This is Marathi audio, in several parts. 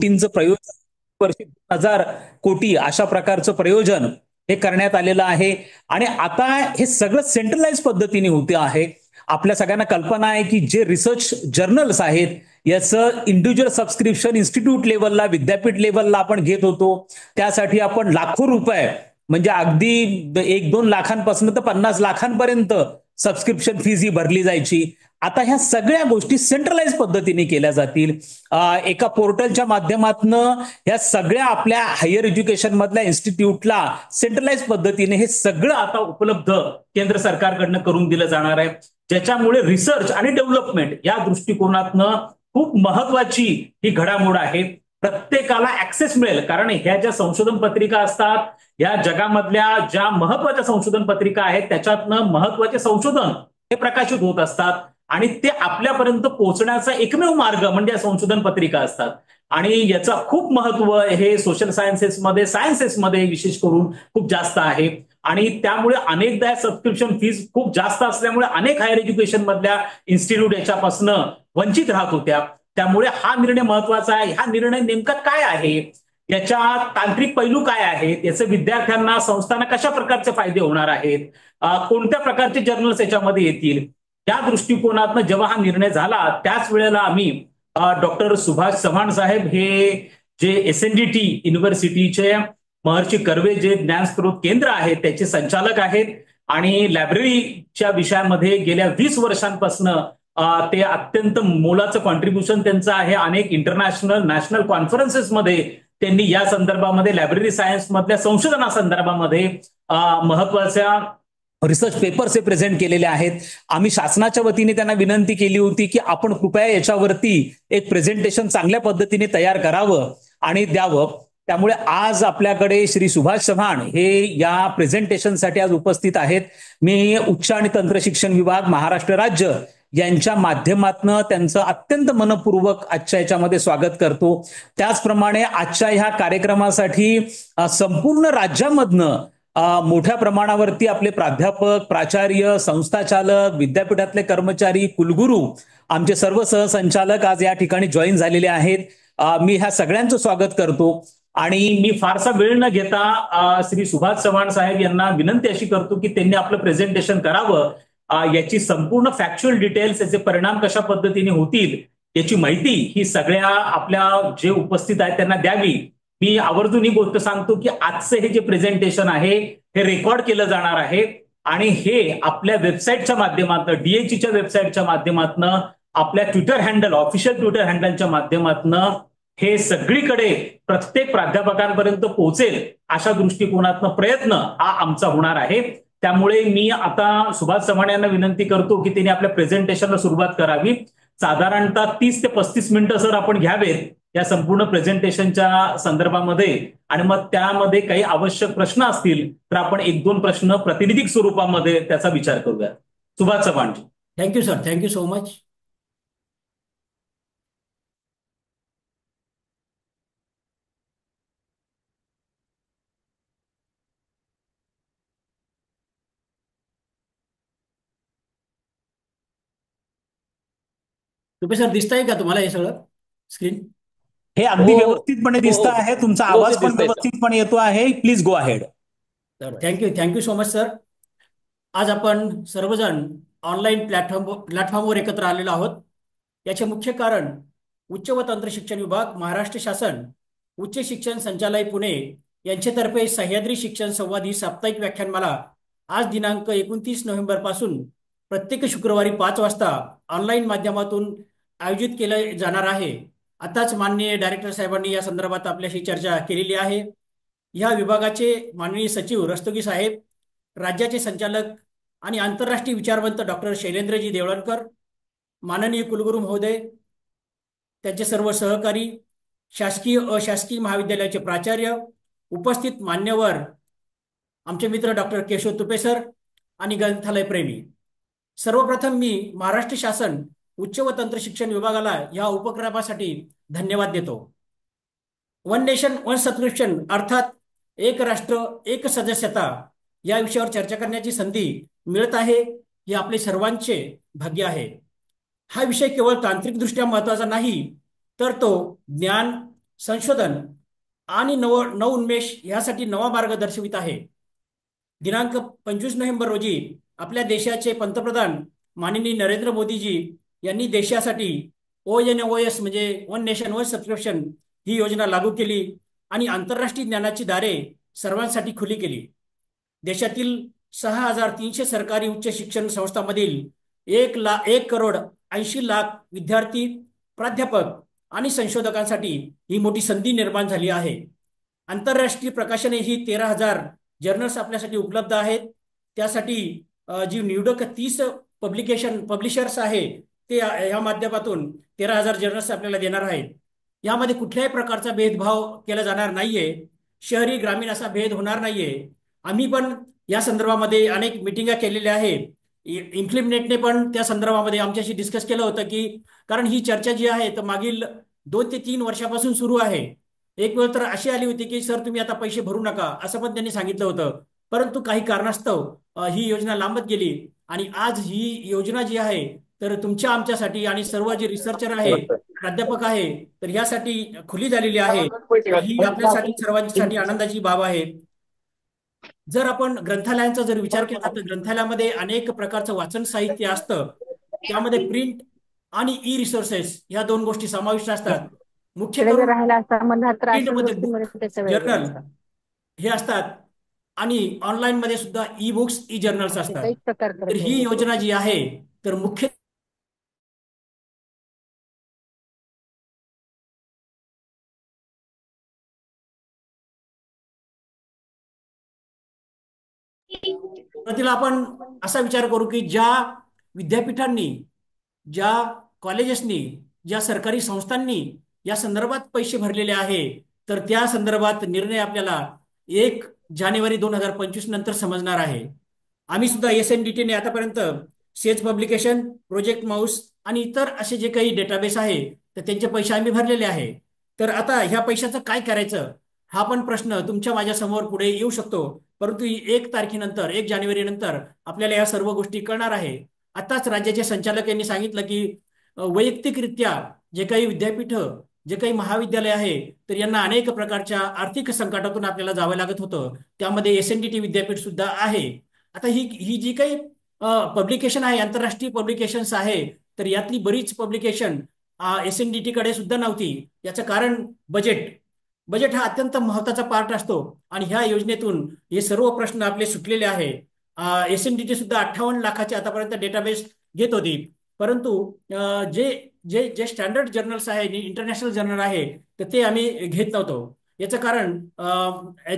कोटींचं प्रयोजन, वर्षी 2,000 कोटी अशा प्रकारचं प्रयोजन हे करण्यात आलेलं आहे. आणि आता हे सगळं सेंट्रलाइज पद्धतीने होते आहे. आपल्या सगळ्यांना कल्पना आहे की जे रिसर्च जर्नल्स आहेत याचं इंडिव्हिज्युअल सबस्क्रिप्शन इन्स्टिट्यूट लेवलला, विद्यापीठ लेवलला आपण घेत होतो. त्यासाठी आपण लाखो रुपये, म्हणजे अगदी 1-2 लाखांपासून तर 50 लाखांपर्यंत सबस्क्रिप्शन फीज ही भरली जायची. आता ह्या सगळ्या गोष्टी सेंट्रलाइज पद्धतीने केल्या जातील. एका पोर्टलच्या माध्यमातून ह्या सगळ्या आपल्या हायर एज्युकेशन मधल्या इन्स्टिट्यूटला सेंट्रलाइज पद्धतीने हे सगळं आता उपलब्ध केंद्र सरकारकडनं करून दिलं जाणार आहे. ज्याच्यामुळे रिसर्च आणि डेव्हलपमेंट या दृष्टिकोनातनं खूप महत्वाची ही घडामोड आहे. प्रत्येकाला ऍक्सेस मिळेल, कारण ह्या ज्या संशोधन पत्रिका असतात, या जगामधल्या ज्या महत्वाच्या संशोधन पत्रिका आहेत त्याच्यातनं महत्वाचे संशोधन हे प्रकाशित होत असतात आणि ते आपल्यापर्यंत पोहोचण्याचा एकमेव मार्ग म्हणजे संशोधन पत्रिका असतात. आणि याचं खूप महत्व हे सोशल सायन्सेसमध्ये विशेष करून खूप जास्त आहे. आणि त्यामुळे अनेकदा सबस्क्रिप्शन फीज खूप जास्त असल्यामुळे अनेक हायर एज्युकेशन मधल्या इन्स्टिट्यूट याच्यापासून वंचित राहत होत्या. त्यामुळे हा निर्णय महत्वाचा आहे. हा निर्णय नेमका काय आहे, याच्या तांत्रिक पैलू काय आहेत, याचे विद्यार्थ्यांना, संस्थांना कशा प्रकारचे फायदे होणार आहेत, कोणत्या प्रकारचे जर्नल्स याच्यामध्ये येतील, या दृष्टिकोनातनं जेव्हा हा निर्णय झाला त्याच वेळेला आम्ही डॉक्टर सुभाष चव्हाण साहेब हे जे SNDT युनिव्हर्सिटीचे महर्षी कर्वे जे ज्ञानस्त्रोत केंद्र आहे त्याचे संचालक आहेत आणि लायब्ररीच्या विषयामध्ये गेल्या 20 वर्षांपासून ते अत्यंत मोलाचं कॉन्ट्रीब्युशन त्यांचं आहे. अनेक इंटरनॅशनल, नॅशनल कॉन्फरन्सेसमध्ये त्यांनी या संदर्भामध्ये लायब्ररी सायन्स मधल्या संशोधनासंदर्भामध्ये महत्वाच्या रिसर्च पेपर्स हे प्रेझेंट केलेले आहेत. आम्ही शासनाच्या वतीने त्यांना विनंती केली होती की आपण कृपया याच्यावरती एक प्रेझेंटेशन चांगल्या पद्धतीने तयार करावं आणि द्यावं. त्यामुळे आज आपल्याकडे श्री सुभाष चव्हाण हे या प्रेझेंटेशनसाठी आज उपस्थित आहेत. मी उच्च आणि तंत्र शिक्षण विभाग, महाराष्ट्र राज्य यांच्या माध्यमातून त्यांचं अत्यंत मनपूर्वक आजच्या याच्यामध्ये स्वागत करतो. त्याचप्रमाणे आजच्या ह्या कार्यक्रमासाठी संपूर्ण राज्यामधनं मोठ्या प्रमाणावरती आपले प्राध्यापक, प्राचार्य, संस्थाचालक, विद्यापीठातले कर्मचारी, कुलगुरू, आमचे सर्व सहसंचालक आज या ठिकाणी जॉईन झालेले आहेत. मी ह्या सगळ्यांचं स्वागत करतो आणि मी फारसा वेळ न घेता श्री सुभाष चव्हाण साहेब यांना विनंती अशी करतो की त्यांनी आपलं प्रेझेंटेशन करावं. याची संपूर्ण फॅक्च्युअल डिटेल्स, याचे परिणाम कशा पद्धतीने होतील याची माहिती ही सगळ्या आपल्या जे उपस्थित आहेत त्यांना द्यावी. मी आवर्जून ही गोष्ट सांगतो की आजचं हे जे प्रेझेंटेशन आहे हे रेकॉर्ड केलं जाणार आहे आणि हे आपल्या वेबसाईटच्या माध्यमातून, DHEच्या वेबसाईटच्या माध्यमातून, आपल्या ट्विटर हँडल, ऑफिशियल ट्विटर हँडलच्या माध्यमातून हे सगळीकडे प्रत्येक प्राध्यापकांपर्यंत पोहोचेल अशा दृष्टिकोनातनं प्रयत्न हा आमचा होणार आहे. त्यामुळे मी आता सुभाष चव्हाण यांना विनंती करतो की त्यांनी आपल्या प्रेझेंटेशनला सुरुवात करावी. साधारणतः 30 ते 35 मिनिटं सर आपण घ्यावेत या संपूर्ण प्रेझेंटेशनच्या संदर्भामध्ये आणि मग त्यामध्ये काही आवश्यक प्रश्न असतील तर आपण 1-2 प्रश्न प्रातिनिधिक स्वरूपामध्ये त्याचा विचार करूया. Subhash Chavan ji. Thank you sir, thank you so much. Tupe sir, दिसतंय का तुम्हाला हे सगळं स्क्रीन? हे अगदी व्यवस्थितपणे दिसतं आहे. तुमचा आवाज पण व्यवस्थितपणे येतो आहे. Please go ahead. Thank you so much sir. आज आपण सर्वजण ऑनलाईन प्लॅटफॉर्मवर एकत्र आलेलो आहोत. याचे मुख्य कारण उच्च व तंत्र शिक्षण विभाग, महाराष्ट्र शासन, उच्च शिक्षण संचालय पुणे यांच्यातर्फे सह्याद्री शिक्षण संवाद ही साप्ताहिक व्याख्यानमाला आज दिनांक 29 नोव्हेंबर पासून प्रत्येक शुक्रवारी 5 वाजता ऑनलाईन माध्यमातून आयोजित केलं जाणार आहे. आताच माननीय डायरेक्टर साहेबांनी या संदर्भात आपल्याशी चर्चा केलेली आहे. या विभागाचे माननीय सचिव रस्तोगी साहेब, राज्याचे संचालक आणि आंतरराष्ट्रीय विचारवंत डॉक्टर शैलेंद्रजी देवळणकर, माननीय कुलगुरू महोदय, त्यांचे सर्व सहकारी, शासकीय अशासकीय महाविद्यालयाचे प्राचार्य, उपस्थित मान्यवर, आमचे मित्र डॉक्टर केशव तुपे सर आणि ग्रंथालय प्रेमी, सर्वप्रथम मी महाराष्ट्र शासन उच्च व तंत्र शिक्षण विभागाला या उपक्रमासाठी धन्यवाद देतो. वन नेशन वन सबस्क्रिप्शन अर्थात एक राष्ट्र एक सदस्यता या विषयावर चर्चा करण्याची संधी मिळत आहे हे आपले सर्वांचे भाग्य आहे. हा विषय केवळ तांत्रिकदृष्ट्या महत्त्वाचा नाही, तर तो ज्ञान, संशोधन आणि नवउन्मेष यासाठी नवा मार्ग दर्शवित आहे. दिनांक 25 नोव्हेंबर रोजी आपल्या देशाचे पंतप्रधान माननीय नरेंद्र मोदीजी यांनी देशासाठी ONOS म्हणजे वन नेशन वन सबस्क्रिप्शन ही योजना लागू केली आणि आंतरराष्ट्रीय ज्ञानाची दारे सर्वांसाठी खुली केली. देशातील 6,300 सरकारी उच्च शिक्षण संस्थांमधील 1,80,00,000 विद्यार्थी, प्राध्यापक आणि संशोधकांसाठी ही मोठी संधी निर्माण झाली आहे. आंतरराष्ट्रीय प्रकाशने ही 13,000 जर्नल्स आपल्यासाठी उपलब्ध आहेत. त्यासाठी जी निवडक 30 पब्लिशर्स आहे ते या माध्यमातून 13,000 जर्नल्स आपल्याला देणार आहेत. यामध्ये कुठल्याही प्रकारचा भेदभाव केला जाणार नाहीये. शहरी ग्रामीण असा भेद होणार नाहीये. आम्ही पण या संदर्भामध्ये अनेक मिटिंगा केलेल्या आहेत. इन्फ्लिमनेटने पण त्या संदर्भामध्ये आमच्याशी डिस्कस केलं होतं की कारण ही चर्चा जी आहे तर मागील 2 ते 3 वर्षापासून सुरू आहे. एक वेळ तर अशी आली होती की सर तुम्ही आता पैसे भरू नका असं पण त्यांनी सांगितलं होतं. परंतु काही कारणास्तव ही योजना लांबत गेली आणि आज ही योजना जी आहे तर तुमच्या आमच्यासाठी आणि सर्व जे रिसर्चर आहे, प्राध्यापक आहे तर यासाठी खुली झालेली आहे. ही आपल्यासाठी सर्वांसाठी आनंदाची बाब आहे. जर आपण ग्रंथालयांचा जर विचार केला तर ग्रंथालयामध्ये अनेक प्रकारचं वाचन साहित्य असतं. त्यामध्ये प्रिंट आणि ई रिसोर्सेस या दोन गोष्टी समाविष्ट असतात. मुख्य इकडे जर करून राहिला असता म्हणला तर अशाच प्रिंटमध्ये बुक, गोष्टींमध्ये त्याचा वेळ गेला जर्नल असता. हे असतात आणि ऑनलाईन मध्ये सुद्धा ई बुक्स, ई जर्नल्स ते असतात. काहीच प्रकार तर करत ही नाही. योजना जी आहे तर मुख्य सुरुवातीला आपण असा विचार करू की ज्या विद्यापीठांनी, ज्या कॉलेजेसनी, ज्या सरकारी संस्थांनी या संदर्भात पैसे भरलेले आहे तर त्या संदर्भात निर्णय आपल्याला 1 जानेवारी 2025 नंतर समजणार आहे. आम्ही सुद्धा SNDT ने आतापर्यंत सेज पब्लिकेशन, प्रोजेक्ट माऊस आणि इतर असे जे काही डेटाबेस आहे तर त्यांचे पैसे आम्ही भरलेले आहे. तर आता ह्या पैशाचं काय करायचं हा पण प्रश्न तुमच्या माझ्या समोर पुढे येऊ शकतो. परंतु 1 तारखेनंतर, 1 जानेवारी नंतर आपल्याला या सर्व गोष्टी कळणार आहे. आताच राज्याचे संचालक यांनी सांगितलं की वैयक्तिकरित्या जे काही विद्यापीठ, जे काही महाविद्यालय आहे तर यांना अनेक प्रकारच्या आर्थिक संकटातून आपल्याला जावं लागत होतं. त्यामध्ये SNDT विद्यापीठ सुद्धा आहे. आता ही ही जी काही पब्लिकेशन आहे, आंतरराष्ट्रीय पब्लिकेशन्स आहे तर यातली बरीच पब्लिकेशन SNDT कडे सुद्धा नव्हती. याचं कारण बजेट. बजेट हा अत्यंत महत्वाचा पार्ट असतो आणि ह्या योजनेतून हे सर्व प्रश्न आपले सुटलेले आहे. SNDT सुद्धा 58 लाखाचे आतापर्यंत डेटाबेस घेत होती. परंतु जे जे जे स्टँडर्ड जर्नल्स आहे, इंटरनॅशनल जर्नल आहे तर ते आम्ही घेत नव्हतो. याचं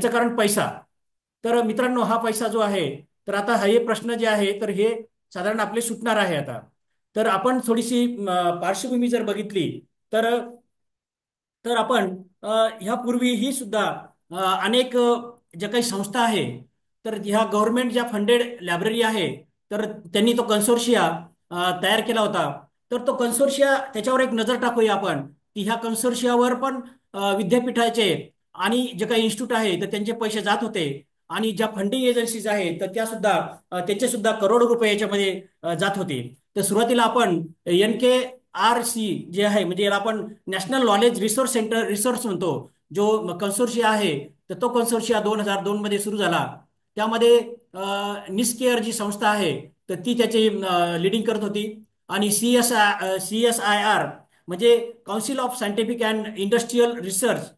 कारण पैसा. तर मित्रांनो हा पैसा जो आहे तर आता हे प्रश्न जे आहे तर हे साधारण आपले सुटणार आहे आता. तर आपण थोडीशी पार्श्वभूमी जर बघितली तर तर आपण ह्यापूर्वीही सुद्धा अनेक ज्या काही संस्था आहे तर ह्या गव्हर्नमेंट ज्या फंडेड लायब्ररी आहे तर त्यांनी तो कन्सोर्शिया तयार केला होता. तर तो कन्सोर्शिया त्याच्यावर एक नजर टाकूया आपण की ह्या कन्सोर्शियावर पण विद्यापीठाचे आणि जे काही इन्स्टिट्यूट आहे तर त्यांचे पैसे जात होते आणि ज्या फंडिंग एजन्सीज आहेत तर त्या सुद्धा त्याचे सुद्धा करोडो रुपये याच्यामध्ये जात होते. तर सुरुवातीला आपण NKRC जे आहे म्हणजे याला आपण national knowledge resource centre resource म्हणतो, जो कन्सोर्शिया आहे तर तो कन्सोर्शिया 2002 मध्ये सुरू झाला. त्यामध्ये निस्केअर जी संस्था आहे तर ती त्याची लिडिंग करत होती आणि CSIR म्हणजे council of scientific and industrial research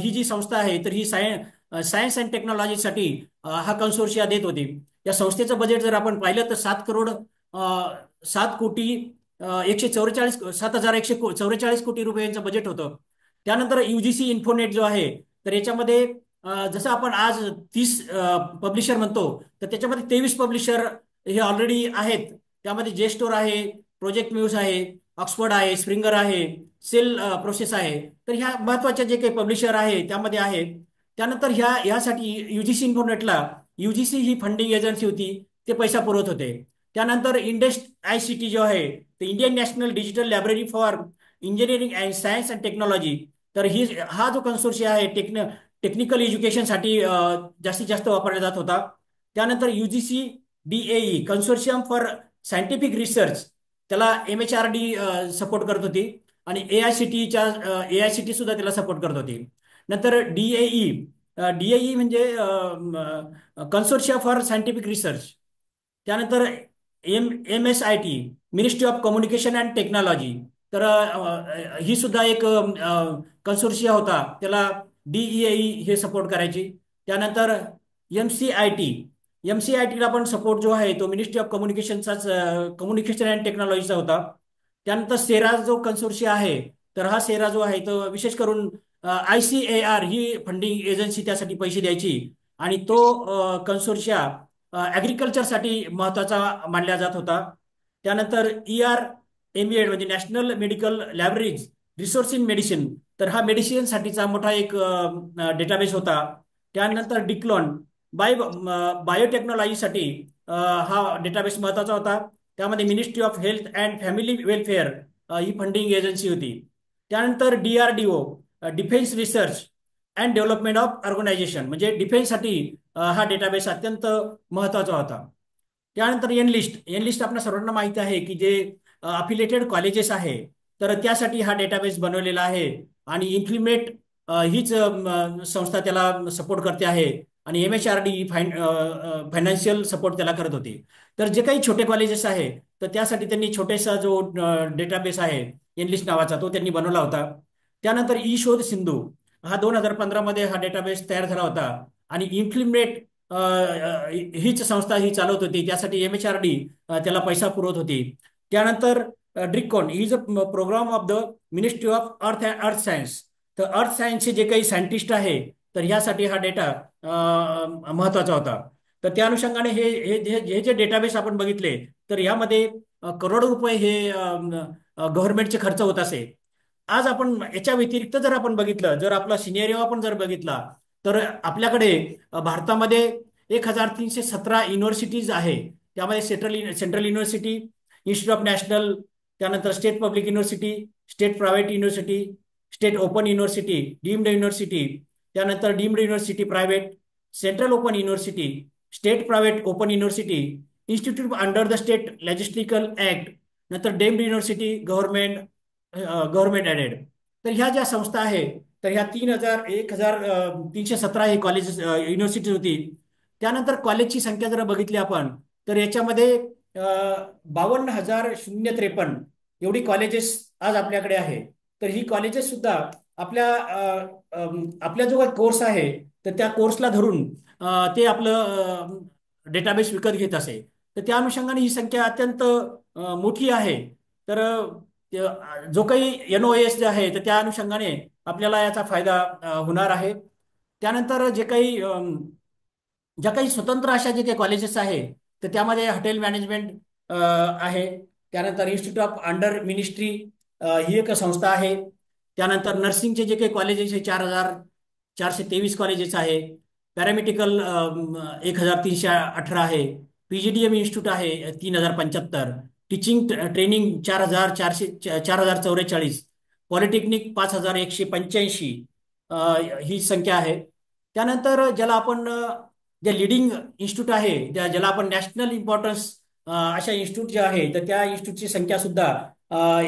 ही जी संस्था आहे तर ही सायन्स अँड टेक्नॉलॉजीसाठी हा कन्सोर्शिया देत होती. या संस्थेचं बजेट जर आपण पाहिलं तर 7,144 कोटी रुपयांचं बजेट होतं. त्यानंतर UGC इन्फोनेट जो आहे तर याच्यामध्ये जसं आपण आज 30 पब्लिशर म्हणतो तर त्याच्यामध्ये 23 पब्लिशर हे ऑलरेडी आहेत. त्यामध्ये जेस्टोर आहे, प्रोजेक्ट म्यूज आहे, ऑक्सफर्ड आहे, स्प्रिंगर आहे, सेल प्रोसेस आहे. तर ह्या महत्वाच्या जे काही पब्लिशर आहे त्यामध्ये आहेत. त्यानंतर ह्यासाठी UGC इन्फोनेटला UGC ही फंडिंग एजन्सी होती, ते पैसा पुरवत होते. त्यानंतर इंडेस्ट ICT जो आहे तर Indian national digital library for engineering and science and technology तर हा जो कन्सोर्शिया आहे टेक्निकल एज्युकेशनसाठी जास्तीत जास्त वापरला जात होता. त्यानंतर UGC DAE consortium for scientific research, त्याला MHRD सपोर्ट करत होती. आणि AICTE सुद्धा त्याला सपोर्ट करत होती. नंतर DAE म्हणजे कन्सोर्शिया फॉर सायंटिफिक रिसर्च. त्यानंतर MSIT, ministry of communication and technology. तर ही सुद्धा एक कन्सोर्शिया होता, त्याला DEAE हे सपोर्ट करायची. त्यानंतर MCIT, MCITला पण सपोर्ट जो आहे तो मिनिस्ट्री ऑफ कम्युनिकेशन अँड टेक्नॉलॉजीचा होता. त्यानंतर सेरा जो कन्सोर्शिया आहे, तर हा सेरा जो आहे तो विशेष करून ICAR ही फंडिंग एजन्सी त्यासाठी पैसे द्यायची. आणि तो कन्सोर्शिया ॲग्रिकल्चरसाठी महत्त्वाचा मानला जात होता. त्यानंतर ERMED म्हणजे national medical laboratories resource in medicine, तर हा मेडिसिनसाठीचा मोठा एक डेटाबेस होता. त्यानंतर डिक्लॉन बायोटेक्नॉलॉजीसाठी हा डेटाबेस महत्त्वाचा होता. त्यामध्ये ministry of health and family welfare ही फंडिंग एजन्सी होती. त्यानंतर DRDO, defence research and development of organisation, म्हणजे डिफेन्ससाठी हा डेटाबेस अत्यंत महत्त्वाचा होता. त्यानंतर एनलिस्ट आपल्या सर्वांना माहिती आहे की जे अफिलिएटेड कॉलेजेस आहे, तर त्यासाठी हा डेटाबेस बनवलेला आहे. आणि इन्फ्लिमेट हीच संस्था त्याला सपोर्ट करते आहे. आणि MHRD फायनान्शियल सपोर्ट त्याला करत होती. तर जे काही छोटे कॉलेजेस आहे, तर त्यासाठी त्यांनी छोटेसा जो डेटाबेस आहे एनलिस्ट नावाचा, तो त्यांनी बनवला होता. त्यानंतर शोध सिंधू हा 2015 मध्ये हा डेटाबेस तयार झाला होता. आणि इन्फ्लिमेट हीच संस्था ही चालवत होती, त्यासाठी MHRD त्याला पैसा पुरवत होती. त्यानंतर ड्रिकॉन ही is a program of the ministry of earth science. तर अर्थ सायन्सचे जे काही सायंटिस्ट आहे, तर ह्यासाठी हा डेटा महत्वाचा होता. तर त्या अनुषंगाने हे जे डेटाबेस आपण बघितले, तर यामध्ये करोडो रुपये हे गव्हर्नमेंटचे खर्च होत असे. आज आपण याच्या व्यतिरिक्त जर आपण बघितलं, जर आपला सिनेरिओ आपण जर बघितला, तर आपल्याकडे भारतामध्ये 1317 युनिव्हर्सिटीज आहे. त्यामध्ये central university, institute of national, त्यानंतर state public university, state private university, state open university, deemed university, त्यानंतर deemed university private, central open university, state private open university, institute under the state legislative act, नंतर डीम्ड युनिव्हर्सिटी गव्हर्नमेंट ऍडेड. तर ह्या ज्या संस्था आहेत, तर ह्या 1317 हे कॉलेजेस युनिव्हर्सिटी होती. त्यानंतर कॉलेजची संख्या जर बघितली आपण, तर याच्यामध्ये 52,053 एवढी कॉलेजेस आज आपल्याकडे आहे. तर ही कॉलेजेस सुद्धा आपल्या जो काही कोर्स आहे, तर त्या कोर्सला धरून ते आपलं डेटाबेस विकत घेत असे. तर त्या अनुषंगाने ही संख्या अत्यंत मोठी आहे. तर जो काही NOAS जे आहे, तर त्या अनुषंगाने आपल्याला याचा फायदा होणार आहे. त्यानंतर ज्या काही स्वतंत्र अशा जे काही कॉलेजेस आहे, तर त्यामध्ये हॉटेल मॅनेजमेंट आहे. त्यानंतर इन्स्टिट्यूट ऑफ अंडर मिनिस्ट्री ही एक संस्था आहे. त्यानंतर नर्सिंगचे जे काही कॉलेजेस आहे, 4,423 कॉलेजेस आहे. पॅरामेडिकल 1,318 आहे. PGDM इन्स्टिट्यूट आहे 3,075. टीचिंग ट्रेनिंग 4,44 पॉलिटेक्निक 5,185 ही संख्या आहे. त्यानंतर ज्याला आपण जे लिडिंग इन्स्टिट्यूट आहे, ज्याला आपण नॅशनल इम्पॉर्टन्स अशा इन्स्टिट्यूट जे आहे, तर त्या इन्स्टिट्यूटची संख्या सुद्धा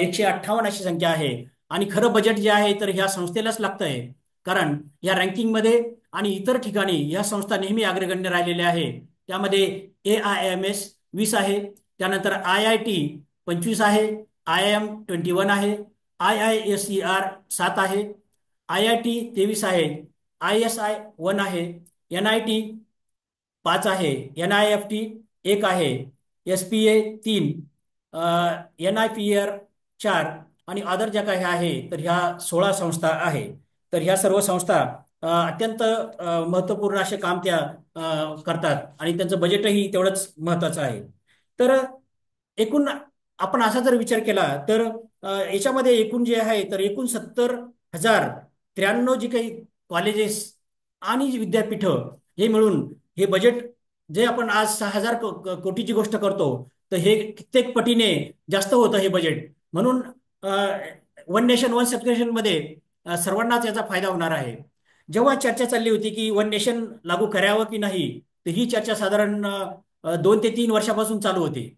158 अशी संख्या आहे. आणि खरं बजेट जे आहे, तर ह्या संस्थेलाच लागतं आहे. कारण या रँकिंगमध्ये आणि इतर ठिकाणी ह्या संस्था नेहमी अग्रगण्य राहिलेल्या आहे. त्यामध्ये AIIMS 20 आहे. त्यानंतर IIT 25 आहे. IIM 21 आहे. IISER 7 आहे. IIT 23 आहे. ISI 1 आहे. NIT 5 आहे. NIFT 1 आहे. SPA 3, NIPR 4 आणि अदर ज्या काही आहे, तर ह्या 16 संस्था आहे. तर ह्या सर्व संस्था अत्यंत महत्त्वपूर्ण असे काम त्या करतात. आणि त्यांचं बजेटही तेवढंच महत्त्वाचं आहे. तर एकूण आपण असा जर विचार केला, तर याच्यामध्ये एकूण जे आहे, तर एकूण 70,093 जी काही कॉलेजेस आणि विद्यापीठं हे मिळून हे बजेट जे आपण आज 6,000 कोटीची गोष्ट करतो, तर हे कित्येक पटीने जास्त होतं हे बजेट. म्हणून वन नेशन वन सबस्क्रिप्शन मध्ये सर्वांनाच याचा फायदा होणार आहे. जेव्हा चर्चा चालली होती की वन नेशन लागू करावं की नाही, तर ही चर्चा साधारण 2 ते 3 वर्षापासून चालू होती.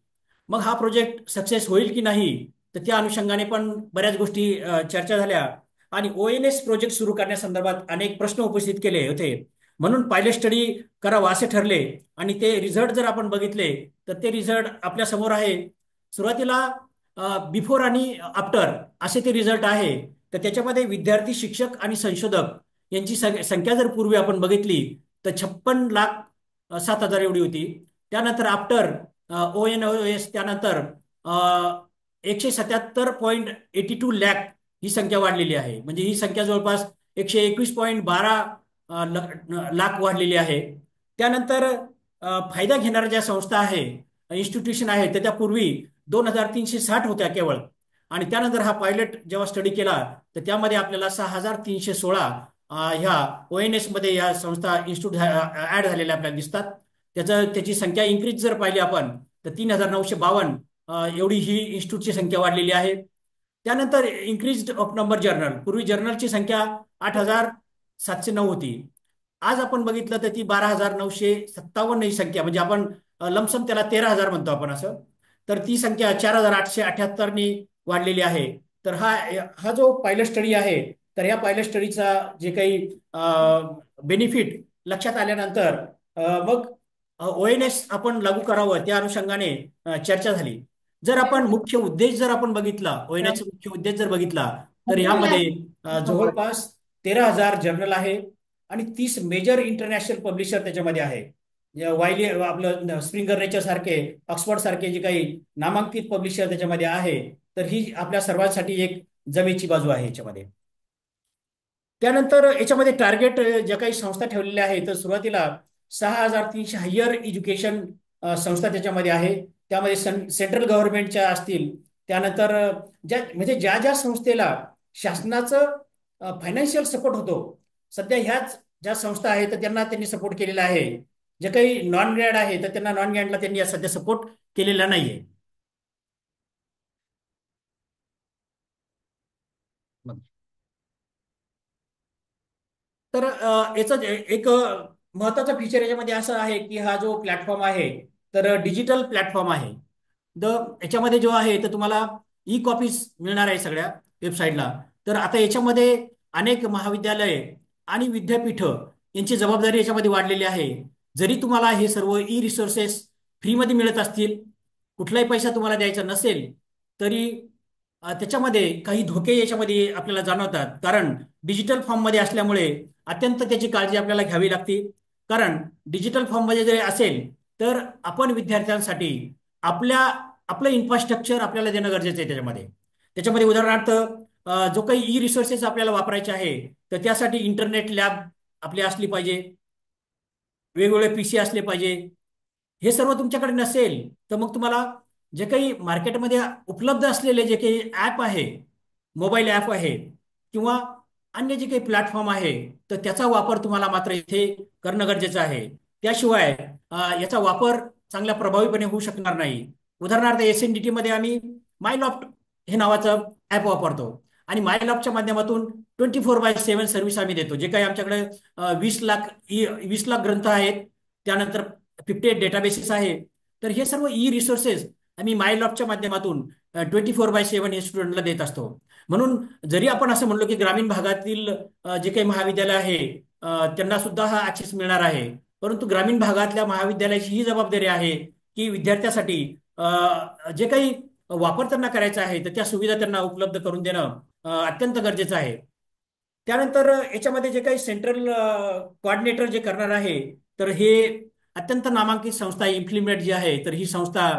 मग हा प्रोजेक्ट सक्सेस होईल की नाही, तर तर त्या अनुषंगाने पण बऱ्याच गोष्टी चर्चा झाल्या आणि ONS प्रोजेक्ट सुरू करण्यासंदर्भात अनेक प्रश्न उपस्थित केले होते. म्हणून पायलट स्टडी करावा असे ठरले आणि ते रिझल्ट जर आपण बघितले तर ते रिझल्ट आपल्या समोर आहे. सुरुवातीला बिफोर आणि आफ्टर असे ते रिझल्ट आहे. तर त्याच्यामध्ये विद्यार्थी, शिक्षक आणि संशोधक यांची संख्या जर पूर्वी आपण बघितली तर 56,07,000 एवढी होती. त्यानंतर आफ्टर ONOS त्यानंतर 177.82 लाख ही संख्या वाढलेली आहे. म्हणजे ही संख्या जवळपास 121.12 लाख वाढलेली आहे. त्यानंतर फायदा घेणाऱ्या ज्या संस्था आहे, इन्स्टिट्यूशन आहे, तर त्या पूर्वी 2,360 होत्या केवळ. आणि त्यानंतर हा पायलट जेव्हा स्टडी केला तर त्यामध्ये आपल्याला 6,316 ह्या ONS मध्ये या संस्था इन्स्टिट्यूट ऍड झालेल्या आपल्याला दिसतात. त्याची संख्या इन्क्रीज जर पाहिली आपण तर 3,952 एवढी ही इन्स्टिट्यूटची संख्या वाढलेली आहे. त्यानंतर इन्क्रीज ऑफ नंबर जर्नल, पूर्वी जर्नलची संख्या 8,709 होती. आज आपण बघितलं तर ती 12,957 ही संख्या, म्हणजे आपण लमसम त्याला 13,000 म्हणतो आपण असं. तर ती संख्या 4,878 नी वाढलेली आहे. तर हा हा जो पायलट स्टडी आहे, तर या पायलट स्टडीचा जे काही बेनिफिट लक्षात आल्यानंतर मग ONS आपण लागू करावं त्या अनुषंगाने चर्चा झाली. जर आपण मुख्य उद्देश जर आपण बघितला, ONS मुख्य उद्देश जर बघितला तर यामध्ये जवळपास 13,000 जर्नल आहे आणि 30 मेजर इंटरनॅशनल पब्लिशर त्याच्यामध्ये आहे. वायली आपलं स्प्रिंगर नेचर सारखे, ऑक्सफोर्ड सारखे जे काही नामांकित पब्लिशर त्याच्यामध्ये आहे. तर ही आपल्या सर्वांसाठी एक जमेची बाजू आहे याच्यामध्ये. त्यानंतर याच्यामध्ये टार्गेट ज्या काही संस्था ठेवलेल्या आहेत, तर सुरुवातीला 6,300 हायर एज्युकेशन संस्था त्याच्यामध्ये आहे. त्यामध्ये सेंट्रल गव्हर्नमेंटच्या असतील. त्यानंतर म्हणजे ज्या ज्या संस्थेला शासनाचं फायनान्शियल सपोर्ट होतो, सध्या ह्याच ज्या संस्था आहेत तर त्यांना त्यांनी सपोर्ट केलेला आहे. जे काही नॉन ग्रॅड आहे तर त्यांना नॉन ग्रॅडला त्यांनी सध्या सपोर्ट केलेला नाहीये. तर याचं एक महत्वाचं फीचर याच्यामध्ये असं आहे की हा जो प्लॅटफॉर्म आहे तर डिजिटल प्लॅटफॉर्म आहे. द याच्यामध्ये जो आहे तर तुम्हाला कॉपीज मिळणार आहे सगळ्या वेबसाईटला. तर आता याच्यामध्ये अनेक महाविद्यालये आणि विद्यापीठ यांची जबाबदारी याच्यामध्ये वाढलेली आहे. जरी तुम्हाला हे सर्व रिसोर्सेस फ्रीमध्ये मिळत असतील, कुठलाही पैसा तुम्हाला द्यायचा नसेल, तरी त्याच्यामध्ये काही धोके याच्यामध्ये आपल्याला जाणवतात. कारण डिजिटल फॉर्ममध्ये असल्यामुळे अत्यंत त्याची काळजी आपल्याला घ्यावी लागते. कारण डिजिटल फॉर्ममध्ये जरी असेल तर आपण विद्यार्थ्यांसाठी आपलं इन्फ्रास्ट्रक्चर आपल्याला देणं गरजेचं आहे. त्याच्यामध्ये उदाहरणार्थ जो काही रिसोर्सेस आपल्याला वापरायचे आहे तर त्यासाठी इंटरनेट लॅब आपली असली पाहिजे, वेगवेगळे PC असले पाहिजे. हे सर्व तुमच्याकडे नसेल तर मग तुम्हाला जे काही मार्केटमध्ये उपलब्ध असलेले जे काही ॲप आहे, मोबाईल ॲप आहे किंवा अन्य जे काही प्लॅटफॉर्म आहे, तर त्याचा वापर तुम्हाला मात्र इथे करणं गरजेचं आहे. त्याशिवाय याचा वापर चांगल्या प्रभावीपणे होऊ शकणार नाही. उदाहरणार्थ SNDT मध्ये आम्ही मायलॉफ्ट हे नावाचं ॲप वापरतो आणि मायलॉफ्टच्या माध्यमातून 24/7 सर्व्हिस आम्ही देतो. जे काही आमच्याकडे 20 लाख ग्रंथ आहेत, त्यानंतर 58 डेटाबेसेस आहे. तर हे सर्व रिसोर्सेस आम्ही मायलॉफ्टच्या माध्यमातून 24/7 हे स्टुडंटला देत असतो. म्हणून जरी आपण असं म्हणलो की ग्रामीण भागातील जे काही महाविद्यालय आहे त्यांना सुद्धा हा ऍक्सेस मिळणार आहे, परंतु ग्रामीण भागातल्या महाविद्यालयाची ही जबाबदारी आहे की विद्यार्थ्यासाठी जे काही वापर त्यांना करायचा आहे तर त्या सुविधा त्यांना उपलब्ध करून देणं अत्यंत गरजेचं आहे. त्यानंतर याच्यामध्ये जे काही सेंट्रल कोऑर्डिनेटर जे करणार आहे तर हे अत्यंत नामांकित संस्था इम्प्लिमेंट जी आहे, तर ही संस्था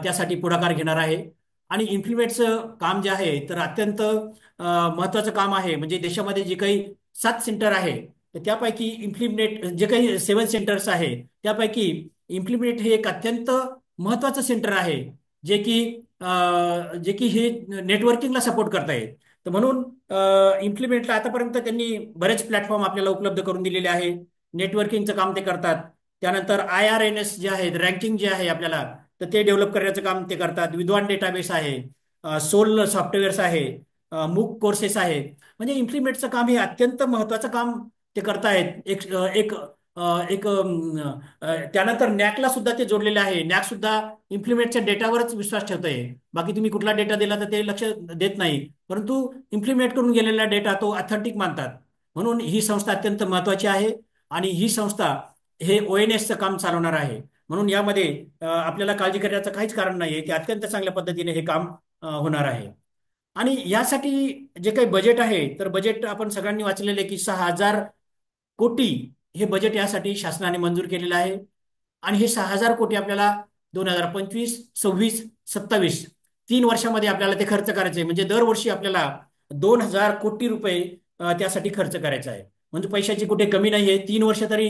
त्यासाठी पुढाकार घेणार आहे. आणि इम्प्लिमेंटचं काम जे आहे तर अत्यंत महत्वाचं काम आहे. म्हणजे देशामध्ये जे काही 7 सेंटर आहे तर त्यापैकी इम्प्लिमेंट जे काही 7 सेंटर्स आहे त्यापैकी इम्प्लिमेंट हे एक अत्यंत महत्वाचं सेंटर आहे, जे की हे नेटवर्किंगला सपोर्ट करतायत. तर म्हणून इम्प्लिमेंटला आतापर्यंत त्यांनी बरेच प्लॅटफॉर्म आपल्याला उपलब्ध करून दिलेले आहे. नेटवर्किंगचं काम ते करतात. त्यानंतर IRNS जे आहे, रँकिंग जे आहे आपल्याला, तर ते डेव्हलप करण्याचं काम ते करतात. विद्वान डेटाबेस आहे, सोल सॉफ्टवेअर्स आहे, मूक कोर्सेस आहे. म्हणजे इम्प्लिमेंटचं काम हे अत्यंत महत्वाचं काम ते करतायत. एक एक त्यानंतर नॅकला सुद्धा ते जोडलेले आहे. नॅक सुद्धा इम्प्लिमेंटच्या डेटावरच विश्वास ठेवत आहे. बाकी तुम्ही कुठला डेटा दिला तर ते लक्ष देत नाही, परंतु इम्प्लिमेंट करून गेलेला डेटा तो ऑथेंटिक मानतात. म्हणून ही संस्था अत्यंत महत्वाची आहे. आणि ही संस्था हे ONSचं काम चालवणार आहे. म्हणून यामध्ये आपल्याला काळजी करण्याचं काहीच कारण नाही आहे की अत्यंत चांगल्या पद्धतीने हे काम होणार आहे. आणि यासाठी जे काही बजेट आहे, तर बजेट आपण सगळ्यांनी वाचलेलं आहे की 6,000 कोटी हे बजेट यासाठी शासनाने मंजूर केलेलं आहे. आणि हे 6,000 कोटी आपल्याला 2025, 26, 27 3 वर्षामध्ये आपल्याला ते खर्च करायचे आहे. म्हणजे दरवर्षी आपल्याला 2,000 कोटी रुपये त्यासाठी खर्च करायचा आहे. म्हणजे पैशाची कुठे कमी नाही आहे. 3 वर्ष तरी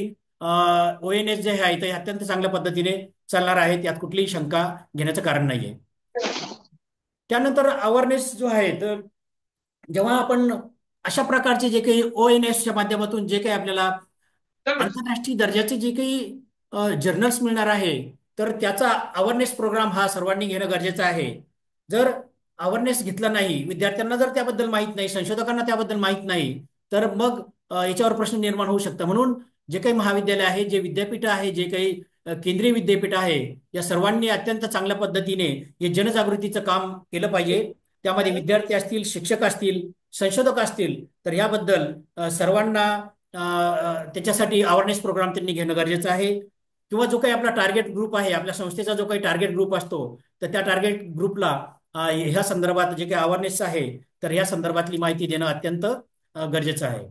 ONS जे आहे ते अत्यंत चांगल्या पद्धतीने चालणार आहे. त्यात कुठलीही शंका घेण्याचं कारण नाहीये. त्यानंतर अवेअरनेस जो आहे, तर जेव्हा आपण अशा प्रकारचे जे काही ONSच्या माध्यमातून जे काही आपल्याला आंतरराष्ट्रीय दर्जाचे जे काही जर्नल्स मिळणार आहे, तर त्याचा अवेअरनेस प्रोग्राम हा सर्वांनी घेणं गरजेचं आहे. जर अवेअरनेस घेतला नाही, विद्यार्थ्यांना जर त्याबद्दल माहीत नाही, संशोधकांना त्याबद्दल माहीत नाही, तर मग याच्यावर प्रश्न निर्माण होऊ शकतात. म्हणून जे काही महाविद्यालय आहे, जे विद्यापीठ आहे, जे काही केंद्रीय विद्यापीठ आहे, या सर्वांनी अत्यंत चांगल्या पद्धतीने हे जनजागृतीचं काम केलं पाहिजे. त्यामध्ये विद्यार्थी असतील, शिक्षक असतील, संशोधक असतील, तर याबद्दल सर्वांना त्याच्यासाठी अवेअरनेस प्रोग्राम त्यांनी घेणं गरजेचं आहे. किंवा जो काही आपला टार्गेट ग्रुप आहे, आपल्या संस्थेचा जो काही टार्गेट ग्रुप असतो, तर त्या टार्गेट ग्रुपला ह्या संदर्भात जे काही अवेअरनेस आहे, तर ह्या संदर्भातली माहिती देणं अत्यंत गरजेचं आहे.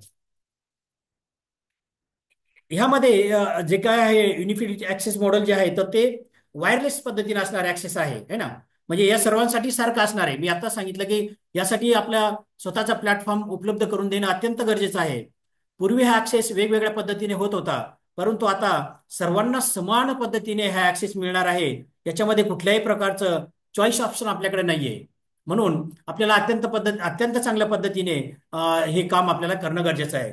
ह्यामध्ये जे काय आहे युनिफाईड ऍक्सेस मॉडेल जे आहे, तर ते वायरलेस पद्धतीने असणार ऍक्सेस आहे, है ना. म्हणजे या सर्वांसाठी सारखं असणार आहे. मी आता सांगितलं की यासाठी आपल्या स्वतःचा प्लॅटफॉर्म उपलब्ध करून देणं अत्यंत गरजेचं आहे. पूर्वी हा ऍक्सेस वेगवेगळ्या पद्धतीने होत होता, परंतु आता सर्वांना समान पद्धतीने हा ऍक्सेस मिळणार आहे. याच्यामध्ये कुठल्याही प्रकारचं चॉईस ऑप्शन आपल्याकडे नाहीये. म्हणून आपल्याला अत्यंत चांगल्या पद्धतीने हे काम आपल्याला करणं गरजेचं आहे.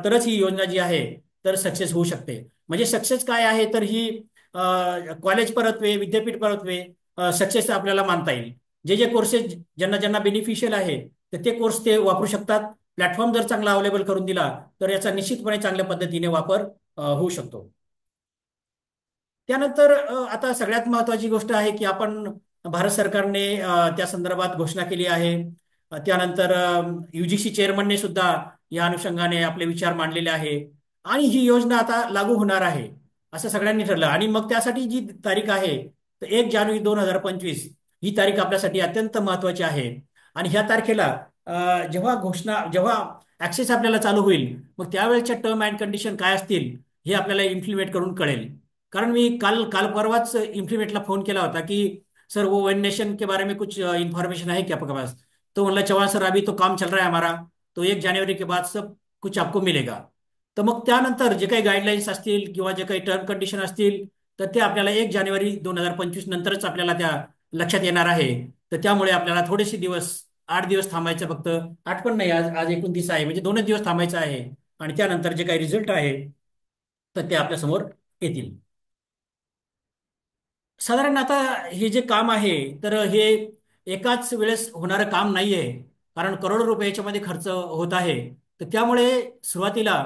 तरच ही योजना जी आहे तर सक्सेस होऊ शकते. म्हणजे सक्सेस काय आहे, तर ही कॉलेज परत्वे, विद्यापीठ परत्वे सक्सेस आपल्याला मानता येईल. जे जे कोर्सेस ज्यांना ज्यांना बेनिफिशियल आहे, तर ते कोर्स ते वापरू शकतात. प्लॅटफॉर्म जर चांगला अवेलेबल करून दिला, तर याचा निश्चितपणे चांगल्या पद्धतीने वापर होऊ शकतो. त्यानंतर आता सगळ्यात महत्वाची गोष्ट आहे की आपण भारत सरकारने त्या संदर्भात घोषणा केली आहे. त्यानंतर UGC चेअरमनने सुद्धा या अनुषंगाने आपले विचार मांडलेले आहे. आणि ही योजना आता लागू होणार आहे असं सगळ्यांनी ठरलं. आणि मग त्यासाठी जी तारीख आहे, तर 1 जानेवारी 2025 ही तारीख आपल्यासाठी अत्यंत महत्वाची आहे. आणि ह्या तारखेला जेव्हा ऍक्सेस आपल्याला चालू होईल, मग त्यावेळेच्या टर्म अँड कंडिशन काय असतील हे आपल्याला इम्प्लिमेंट करून कळेल. कारण मी काल काल परवाच इम्प्लिमेंटला फोन केला होता की सर वो वन नेशन के बारे में कुछ इन्फॉर्मेशन है क्या आपके पास. तो म्हणला चव्हाण सर अभी तो काम चल रहा है हमारा, तो 1 जानेवारी के बाद सब कुछ आपको मिलेगा. तर मग त्यानंतर जे काही गाईडलाईन्स असतील किंवा जे काही टर्म कंडिशन असतील, तर ते आपल्याला 1 जानेवारी 2025 नंतरच आपल्याला त्या लक्षात येणार आहे. तर त्यामुळे आपल्याला थोडेसे दिवस, 8 दिवस थांबायचं, फक्त 8 पण नाही, आज आज 29 आहे, म्हणजे 2च दिवस थांबायचं आहे. आणि त्यानंतर जे काही रिझल्ट आहे, तर ते आपल्यासमोर येतील. साधारण आता हे जे काम आहे, तर हे एकाच वेळेस होणारं काम नाहीये. कारण करोडो रुपये याच्यामध्ये खर्च होत आहे. तर त्यामुळे सुरुवातीला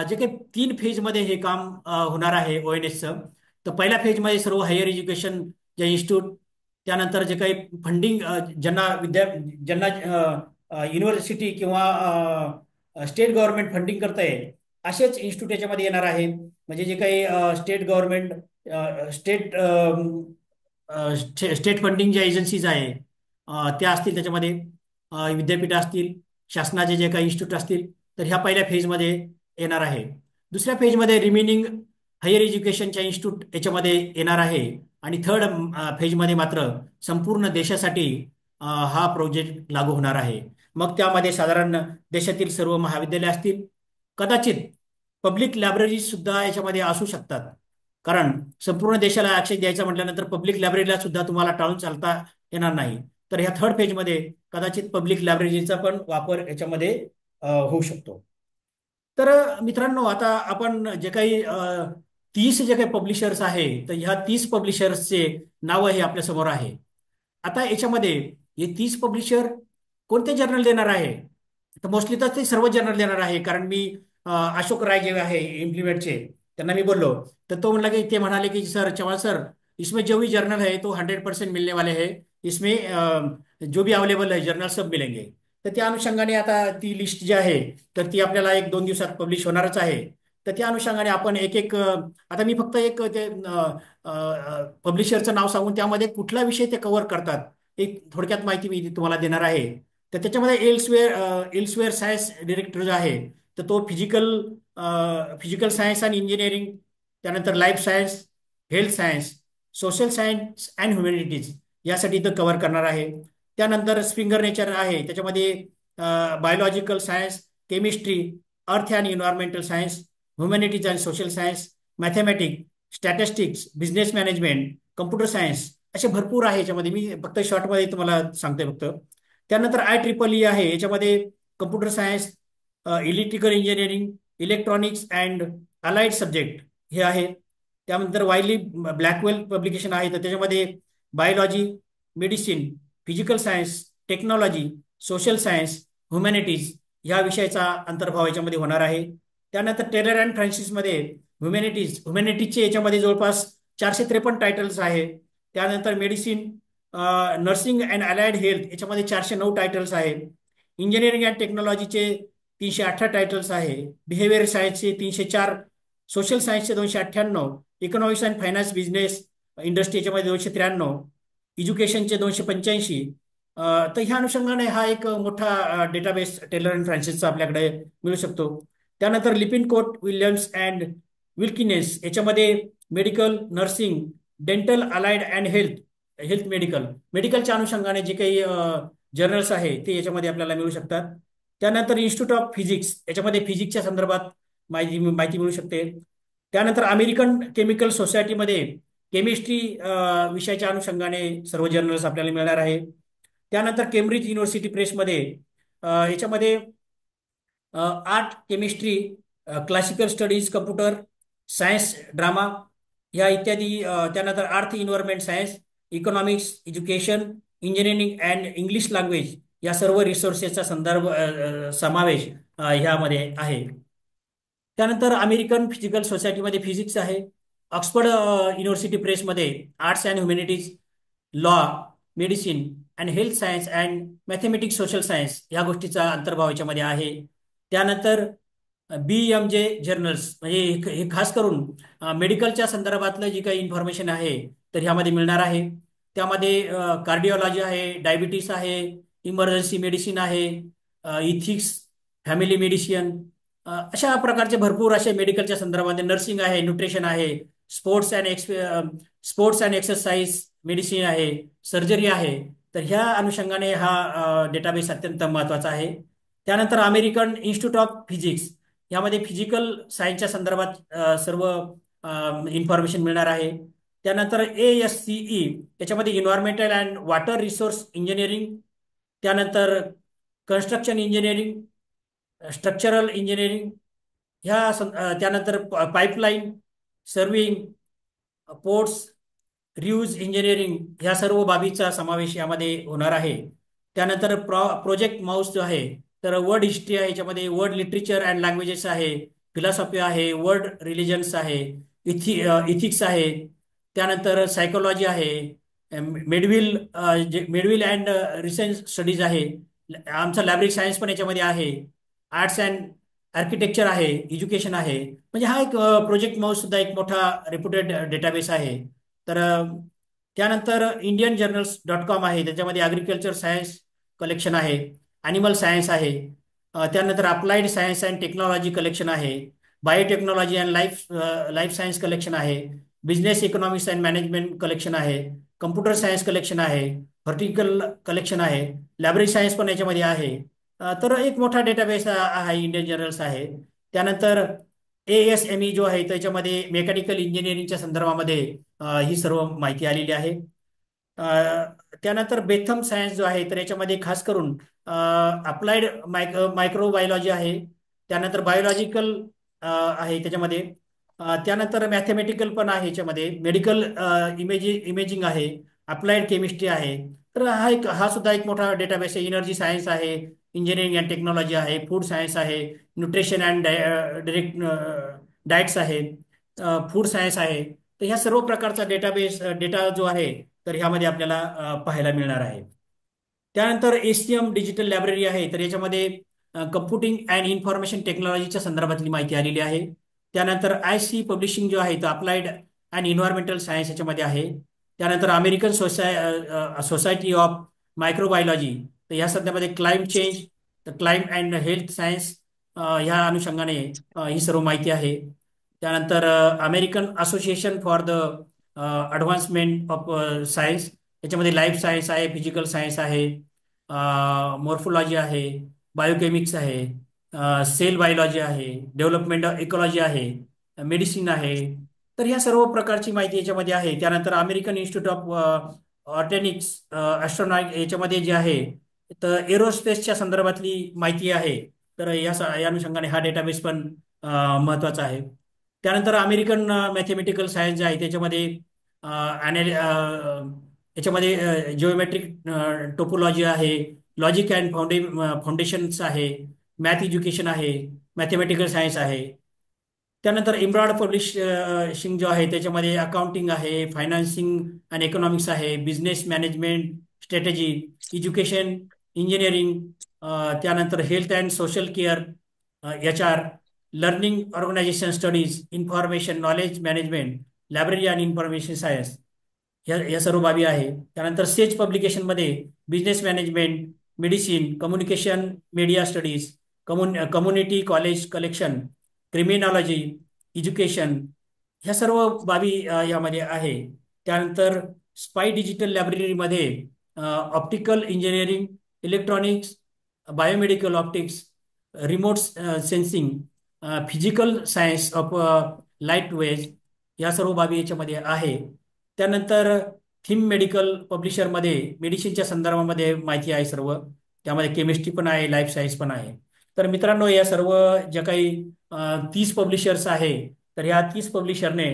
जे काही 3 फेजमध्ये हे काम होणार आहे ONSचं. तर पहिल्या फेजमध्ये सर्व हायर एज्युकेशन जे इन्स्टिट्यूट, त्यानंतर जे काही फंडिंग ज्यांना युनिव्हर्सिटी किंवा स्टेट गव्हर्नमेंट फंडिंग करताय, असेच इन्स्टिट्यूट याच्यामध्ये येणार आहे. म्हणजे जे काही state government, state state funding ज्या एजन्सीज आहे, त्या असतील त्याच्यामध्ये. विद्यापीठ असतील, शासनाचे जे काही इन्स्टिट्यूट असतील, तर ह्या पहिल्या फेजमध्ये येणार आहे. दुसऱ्या फेजमध्ये रिमेनिंग हायर एज्युकेशनच्या इन्स्टिट्यूट याच्यामध्ये येणार आहे. आणि थर्ड फेजमध्ये मात्र संपूर्ण देशासाठी हा प्रोजेक्ट लागू होणार आहे. मग त्यामध्ये साधारण देशातील सर्व महाविद्यालय असतील, कदाचित पब्लिक लायब्ररीज सुद्धा याच्यामध्ये असू शकतात. कारण संपूर्ण देशाला ऍक्सेस द्यायचा म्हटल्यानंतर पब्लिक लायब्ररीला सुद्धा तुम्हाला टाळून चालता येणार नाही. तर ह्या थर्ड फेजमध्ये कदाचित पब्लिक लायब्ररीचा पण वापर याच्यामध्ये होऊ शकतो. तर मित्रांनो, आता आपण जे काही 30 जे काही पब्लिशर्स आहे, तर ह्या 30 पब्लिशर्सचे नाव हे आपल्या समोर आहे. आता याच्यामध्ये हे 30 पब्लिशर कोणते जर्नल देणार आहे, तर मोस्टली तर ते सर्व जर्नल देणार आहे. कारण मी अशोक राय जे आहे इम्प्लिमेंटचे, त्यांना मी बोललो, तर तो म्हणला की ते म्हणाले की सर चव्हाण सर, इसमें जो भी जर्नल है तो 100% मिलने वाले हैं, इसमें जो भी अवेलेबल है जर्नल सब मिलेंगे. तर त्या अनुषंगाने आता ती लिस्ट जी आहे तर ती आपल्याला 1-2 दिवसात पब्लिश होणारच आहे. तर त्या अनुषंगाने आपण एक एक आता मी फक्त एक ते पब्लिशरचं नाव सांगून त्यामध्ये कुठला विषय ते कव्हर करतात एक थोडक्यात माहिती मी तुम्हाला देणार आहे. तर त्याच्यामध्ये एल्सवेअर सायन्स डिरेक्टर जो आहे तर तो फिजिकल सायन्स आणि इंजिनिअरिंग, त्यानंतर life science, health science, social science and humanities यासाठी इथं कव्हर करणार आहे. त्यानंतर स्प्रिंगर नेचर आहे, त्याच्यामध्ये बायोलॉजिकल सायन्स, केमिस्ट्री, अर्थ and environmental science, humanities and social science, mathematics, statistics, business management, computer science, असे भरपूर आहे. याच्यामध्ये मी फक्त शॉर्टमध्ये तुम्हाला सांगतोय फक्त. त्यानंतर IEEE आहे, याच्यामध्ये computer science, electrical engineering, electronics and allied subject हे आहे. त्यानंतर वायली ब्लॅकवेल पब्लिकेशन आहे, तर त्याच्यामध्ये biology, medicine, physical science, technology, social science, humanities ह्या विषयाचा अंतर्भाव याच्यामध्ये होणार आहे. त्यानंतर टेलर अँड फ्रान्सिसमध्ये ह्युमॅनिटीजचे याच्यामध्ये जवळपास 453 टायटल्स आहे. त्यानंतर medicine, nursing and allied health याच्यामध्ये 409 टायटल्स आहे. इंजिनिअरिंग अँड टेक्नॉलॉजीचे 318 टायटल्स आहे. बिहेवियर सायन्सचे 304, सोशल सायन्सचे 298, economics and finance business industry याच्यामध्ये 293, एज्युकेशनचे 285. तर ह्या अनुषंगाने हा एक मोठा डेटाबेस टेलर अँड फ्रान्सिसचा आपल्याकडे मिळू शकतो. त्यानंतर लिपिन कोट विल्यम्स अँड विल्किनेस याच्यामध्ये medical, nursing, dental, allied and health, health medical, मेडिकलच्या अनुषंगाने जे काही जर्नल्स आहे ते याच्यामध्ये आपल्याला मिळू शकतात. त्यानंतर इन्स्टिट्यूट ऑफ फिजिक्स याच्यामध्ये फिजिक्सच्या संदर्भात माहिती माहिती मिळू शकते. त्यानंतर अमेरिकन केमिकल सोसायटीमध्ये केमिस्ट्री विषयाच्या अनुषंगाने सर्व जर्नल्स आपल्याला मिळणार आहे. त्यानंतर केम्ब्रिज युनिव्हर्सिटी प्रेसमध्ये याच्यामध्ये art, chemistry, classical studies, computer science, drama ह्या इत्यादी, त्यानंतर earth environment science, economics, education, engineering and English language या सर्व रिसोर्सेसचा समावेश ह्यामध्ये आहे. त्यानंतर अमेरिकन फिजिकल सोसायटीमध्ये फिजिक्स आहे. ऑक्सफर्ड युनिव्हर्सिटी प्रेसमध्ये arts and humanities, law, medicine and health science and mathematics, social science या गोष्टीचा अंतर्भाव याच्यामध्ये आहे. त्यानंतर BMJ जर्नल्स म्हणजे हे खास करून मेडिकलच्या संदर्भातलं जी काही इन्फॉर्मेशन आहे तर ह्यामध्ये मिळणार आहे. त्यामध्ये कार्डिओलॉजी आहे, डायबिटीस आहे, इमर्जन्सी मेडिसिन आहे, इथिक्स, फॅमिली मेडिसिन, अशा प्रकारचे भरपूर असे मेडिकलच्या संदर्भामध्ये, नर्सिंग आहे, न्यूट्रिशन आहे, sports and sports and exercise medicine आहे, सर्जरी आहे. तर ह्या अनुषंगाने हा डेटाबेस अत्यंत महत्त्वाचा आहे. त्यानंतर अमेरिकन इन्स्टिट्यूट ऑफ फिजिक्स यामध्ये फिजिकल सायन्सच्या संदर्भात सर्व इन्फॉर्मेशन मिळणार आहे. त्यानंतर ASCE याच्यामध्ये environmental and water resource engineering, त्यानंतर कन्स्ट्रक्शन इंजिनिअरिंग, स्ट्रक्चरल इंजिनिअरिंग त्यानंतर pipeline serving, ports, reuse engineering ह्या सर्व बाबीचा समावेश यामध्ये होणार आहे. त्यानंतर प्रोजेक्ट माऊस जो आहे तर वर्ड हिस्ट्री आहे, याच्यामध्ये वर्ड लिटरेचर अँड लँग्वेजेस आहे, फिलॉसॉफी आहे, वर्ड रिलिजन्स आहे, इथिक्स आहे, त्यानंतर सायकोलॉजी आहे, मेडविल अँड रिसर्च स्टडीज आहे, आमचा लॅब्रिक सायन्स पण याच्यामध्ये आहे, आर्ट्स अँड आर्किटेक्चर आहे, एज्युकेशन आहे. म्हणजे हा एक प्रोजेक्ट माऊस सुद्धा एक मोठा रेप्युटेड डेटाबेस आहे. तर त्यानंतर indianjournals.com आहे, त्याच्यामध्ये ॲग्रिकल्चर सायन्स कलेक्शन आहे, ॲनिमल सायन्स आहे, त्यानंतर applied science and technology collection आहे, biotechnology and life science collection आहे, business economics and management collection आहे, कम्प्युटर सायन्स कलेक्शन आहे, व्हर्टिकल कलेक्शन आहे, लायब्ररी सायन्स पण याच्यामध्ये आहे. तर एक मोठा डेटाबेस आहे, इंडियन जर्नल्स आहे. त्यानंतर ASME जो आहे त्याच्यामध्ये मेकॅनिकल इंजिनिअरिंगच्या संदर्भामध्ये ही सर्व माहिती आलेली आहे. त्यानंतर बेथम सायन्स जो आहे तर याच्यामध्ये खास करून अप्लाइड मायक्रोबायोलॉजी आहे, त्यानंतर बायोलॉजिकल आहे त्याच्यामध्ये, त्यानंतर मॅथमॅटिकल पण आहे याच्यामध्ये, मेडिकल इमेजिंग आहे, अप्लाइड केमिस्ट्री आहे. तर हा सुद्धा एक मोठा डेटाबेस आहे. एनर्जी सायन्स आहे, इंजिनिअरिंग अँड टेक्नॉलॉजी आहे, फूड सायन्स आहे, न्यूट्रिशन अँड डायरेक्ट डाएट्स आहे, फूड सायन्स आहे. तर ह्या सर्व प्रकारचा डेटा जो आहे, तर ह्यामध्ये आपल्याला पाहायला मिळणार आहे. त्यानंतर एसटीएम डिजिटल लायब्ररी आहे. तर याच्यामध्ये कम्प्युटिंग अँड इन्फॉर्मेशन टेक्नॉलॉजीच्या संदर्भातली माहिती आलेली आहे. त्यानंतर IC पब्लिशिंग जो आहे तो अप्लाइड अँड इन्व्हायरमेंटल सायन्स याच्यामध्ये आहे. त्यानंतर अमेरिकन सोसायटी ऑफ मायक्रोबायोलॉजी, तर ह्या सध्यामध्ये क्लाइमेट चेंज, तर क्लाइमेट अँड हेल्थ सायन्स ह्या अनुषंगाने ही सर्व माहिती आहे. त्यानंतर American association for the advancement of science, याच्यामध्ये लाईफ सायन्स आहे, फिजिकल सायन्स आहे, मॉर्फोलॉजी आहे, बायोकेमिक्स आहे, सेल बायोलॉजी आहे, डेव्हलपमेंट इकॉलॉजी आहे, मेडिसिन आहे. तर ह्या सर्व प्रकारची माहिती याच्यामध्ये आहे. त्यानंतर American institute of Organics astronaut याच्यामध्ये जे आहे, तर एरोस्पेसच्या संदर्भातली माहिती आहे. तर या अनुषंगाने हा डेटाबेस पण महत्त्वाचा आहे. त्यानंतर अमेरिकन मॅथेमॅटिकल सायन्स जे आहे त्याच्यामध्ये याच्यामध्ये जिओमेट्रिक टोपोलॉजी आहे, लॉजिक अँड फाउंडेशन्स आहे, मॅथ एज्युकेशन आहे, मॅथेमॅटिकल सायन्स आहे. त्यानंतर इम्ब्रॉड पब्लिशिंग जो आहे त्याच्यामध्ये अकाउंटिंग आहे, फायनान्सिंग अँड इकॉनॉमिक्स आहे, business management strategy, education, engineering, त्यानंतर health and social care, HR, learning organisation studies, information knowledge management, library and information science, ह्या सर्व बाबी आहे. त्यानंतर सेज पब्लिकेशनमध्ये business management, medicine, communication, media studies, community college collection, criminology, education, ह्या सर्व बाबी यामध्ये आहे. त्यानंतर स्पाई डिजिटल लायब्ररीमध्ये optical engineering, electronics, biomedical optics, remote sensing, physical science of light waves, या सर्व बाबी याच्यामध्ये आहे. त्यानंतर थिम मेडिकल पब्लिशरमध्ये मेडिसिनच्या संदर्भामध्ये माहिती आहे सर्व. त्यामध्ये केमिस्ट्री पण आहे, लाईफ सायन्स पण आहे. तर मित्रांनो, या सर्व ज्या काही 30 पब्लिशर्स आहे, तर या 30 पब्लिशरने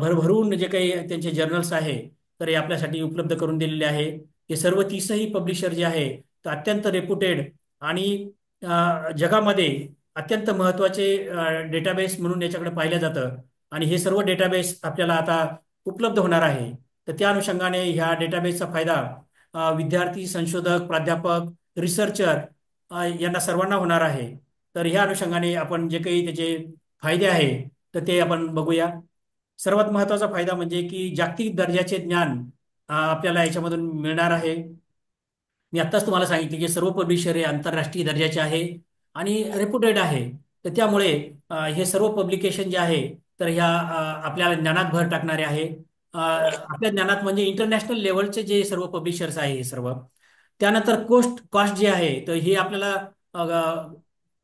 भरभरून जे काही त्यांचे जर्नल्स आहे तर हे आपल्यासाठी उपलब्ध करून दिलेले आहे. हे सर्व 30ही पब्लिशर जे आहे तर अत्यंत रेप्युटेड आणि जगामध्ये अत्यंत महत्त्वाचे डेटाबेस म्हणून याच्याकडे पाहिलं जातं. आणि हे सर्व डेटाबेस आपल्याला आता उपलब्ध होणार आहे. तर त्या अनुषंगाने ह्या डेटाबेसचा फायदा विद्यार्थी, संशोधक, प्राध्यापक, रिसर्चर यांना सर्वांना होणार आहे. तर ह्या अनुषंगाने आपण जे काही त्याचे फायदे आहे तर ते आपण बघूया. सर्वात महत्त्वाचा फायदा म्हणजे की जागतिक दर्जाचे ज्ञान आपल्याला याच्यामधून मिळणार आहे. मी आत्ताच तुम्हाला सांगितले की सर्व पब्लिशर हे आंतरराष्ट्रीय दर्जाचे आहे आणि रेप्युटेड आहे. तर त्यामुळे हे सर्व पब्लिकेशन जे आहे तर ह्या आपल्याला ज्ञानात भर टाकणारे आहे. आपल्या ज्ञानात म्हणजे इंटरनॅशनल लेवलचे जे सर्व पब्लिशर्स आहे हे सर्व. त्यानंतर कॉस्ट जे आहे तर हे आपल्याला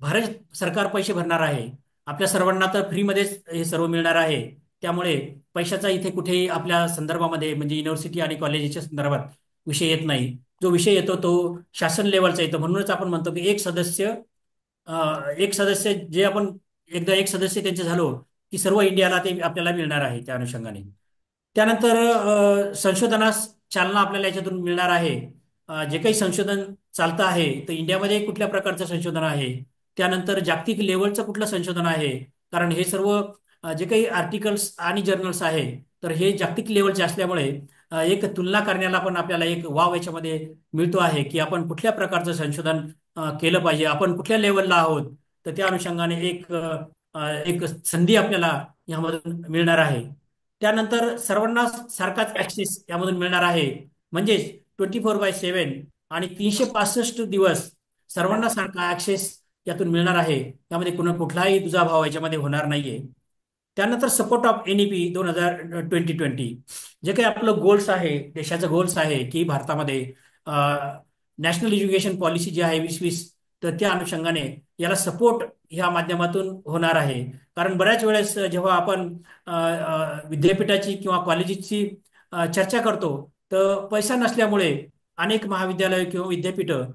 भारत सरकार पैसे भरणार आहे. आपल्या सर्वांना तर फ्रीमध्येच हे सर्व मिळणार आहे. त्यामुळे पैशाचा इथे कुठेही आपल्या संदर्भामध्ये म्हणजे युनिव्हर्सिटी आणि कॉलेजच्या संदर्भात विषय येत नाही. जो विषय येतो तो शासन लेवलचा येतो. म्हणूनच आपण म्हणतो की एक सदस्य जे आपण एकदा एक सदस्य त्यांचे झालो की सर्व इंडियाला ते आपल्याला मिळणार आहे त्या अनुषंगाने. त्यानंतर संशोधनास चालना आपल्याला याच्यातून मिळणार आहे. जे काही संशोधन चालतं आहे तर इंडियामध्ये कुठल्या प्रकारचं संशोधन आहे, त्यानंतर जागतिक लेवलचं कुठलं संशोधन आहे. कारण हे सर्व जे काही आर्टिकल्स आणि जर्नल्स आहे तर हे जागतिक लेवलचे असल्यामुळे एक तुलना करण्याला पण आपल्याला एक वाव याच्यामध्ये मिळतो आहे की आपण कुठल्या प्रकारचं संशोधन केलं पाहिजे, आपण कुठल्या लेवलला आहोत. तर त्या अनुषंगाने एक संधी आपल्याला यामधून मिळणार आहे. त्यानंतर सर्वांना सारखाच ऍक्सेस यामधून मिळणार आहे. म्हणजेच 24/7 आणि 365 दिवस सर्वांना सारखा ऍक्सेस यातून मिळणार आहे. त्यामध्ये कुठलाही दुजाभाव याच्यामध्ये होणार नाहीये. त्यानंतर सपोर्ट ऑफ NEP 2020, जे काही आपलं गोल्स आहे, देशाचं गोल्स आहे की भारतामध्ये नॅशनल एज्युकेशन पॉलिसी जी आहे 2020, तर त्या अनुषंगाने याला सपोर्ट ह्या माध्यमातून होणार आहे. कारण बऱ्याच वेळेस जेव्हा आपण विद्यापीठाची किंवा कॉलेजेसची चर्चा करतो तर पैसा नसल्यामुळे अनेक महाविद्यालय किंवा विद्यापीठं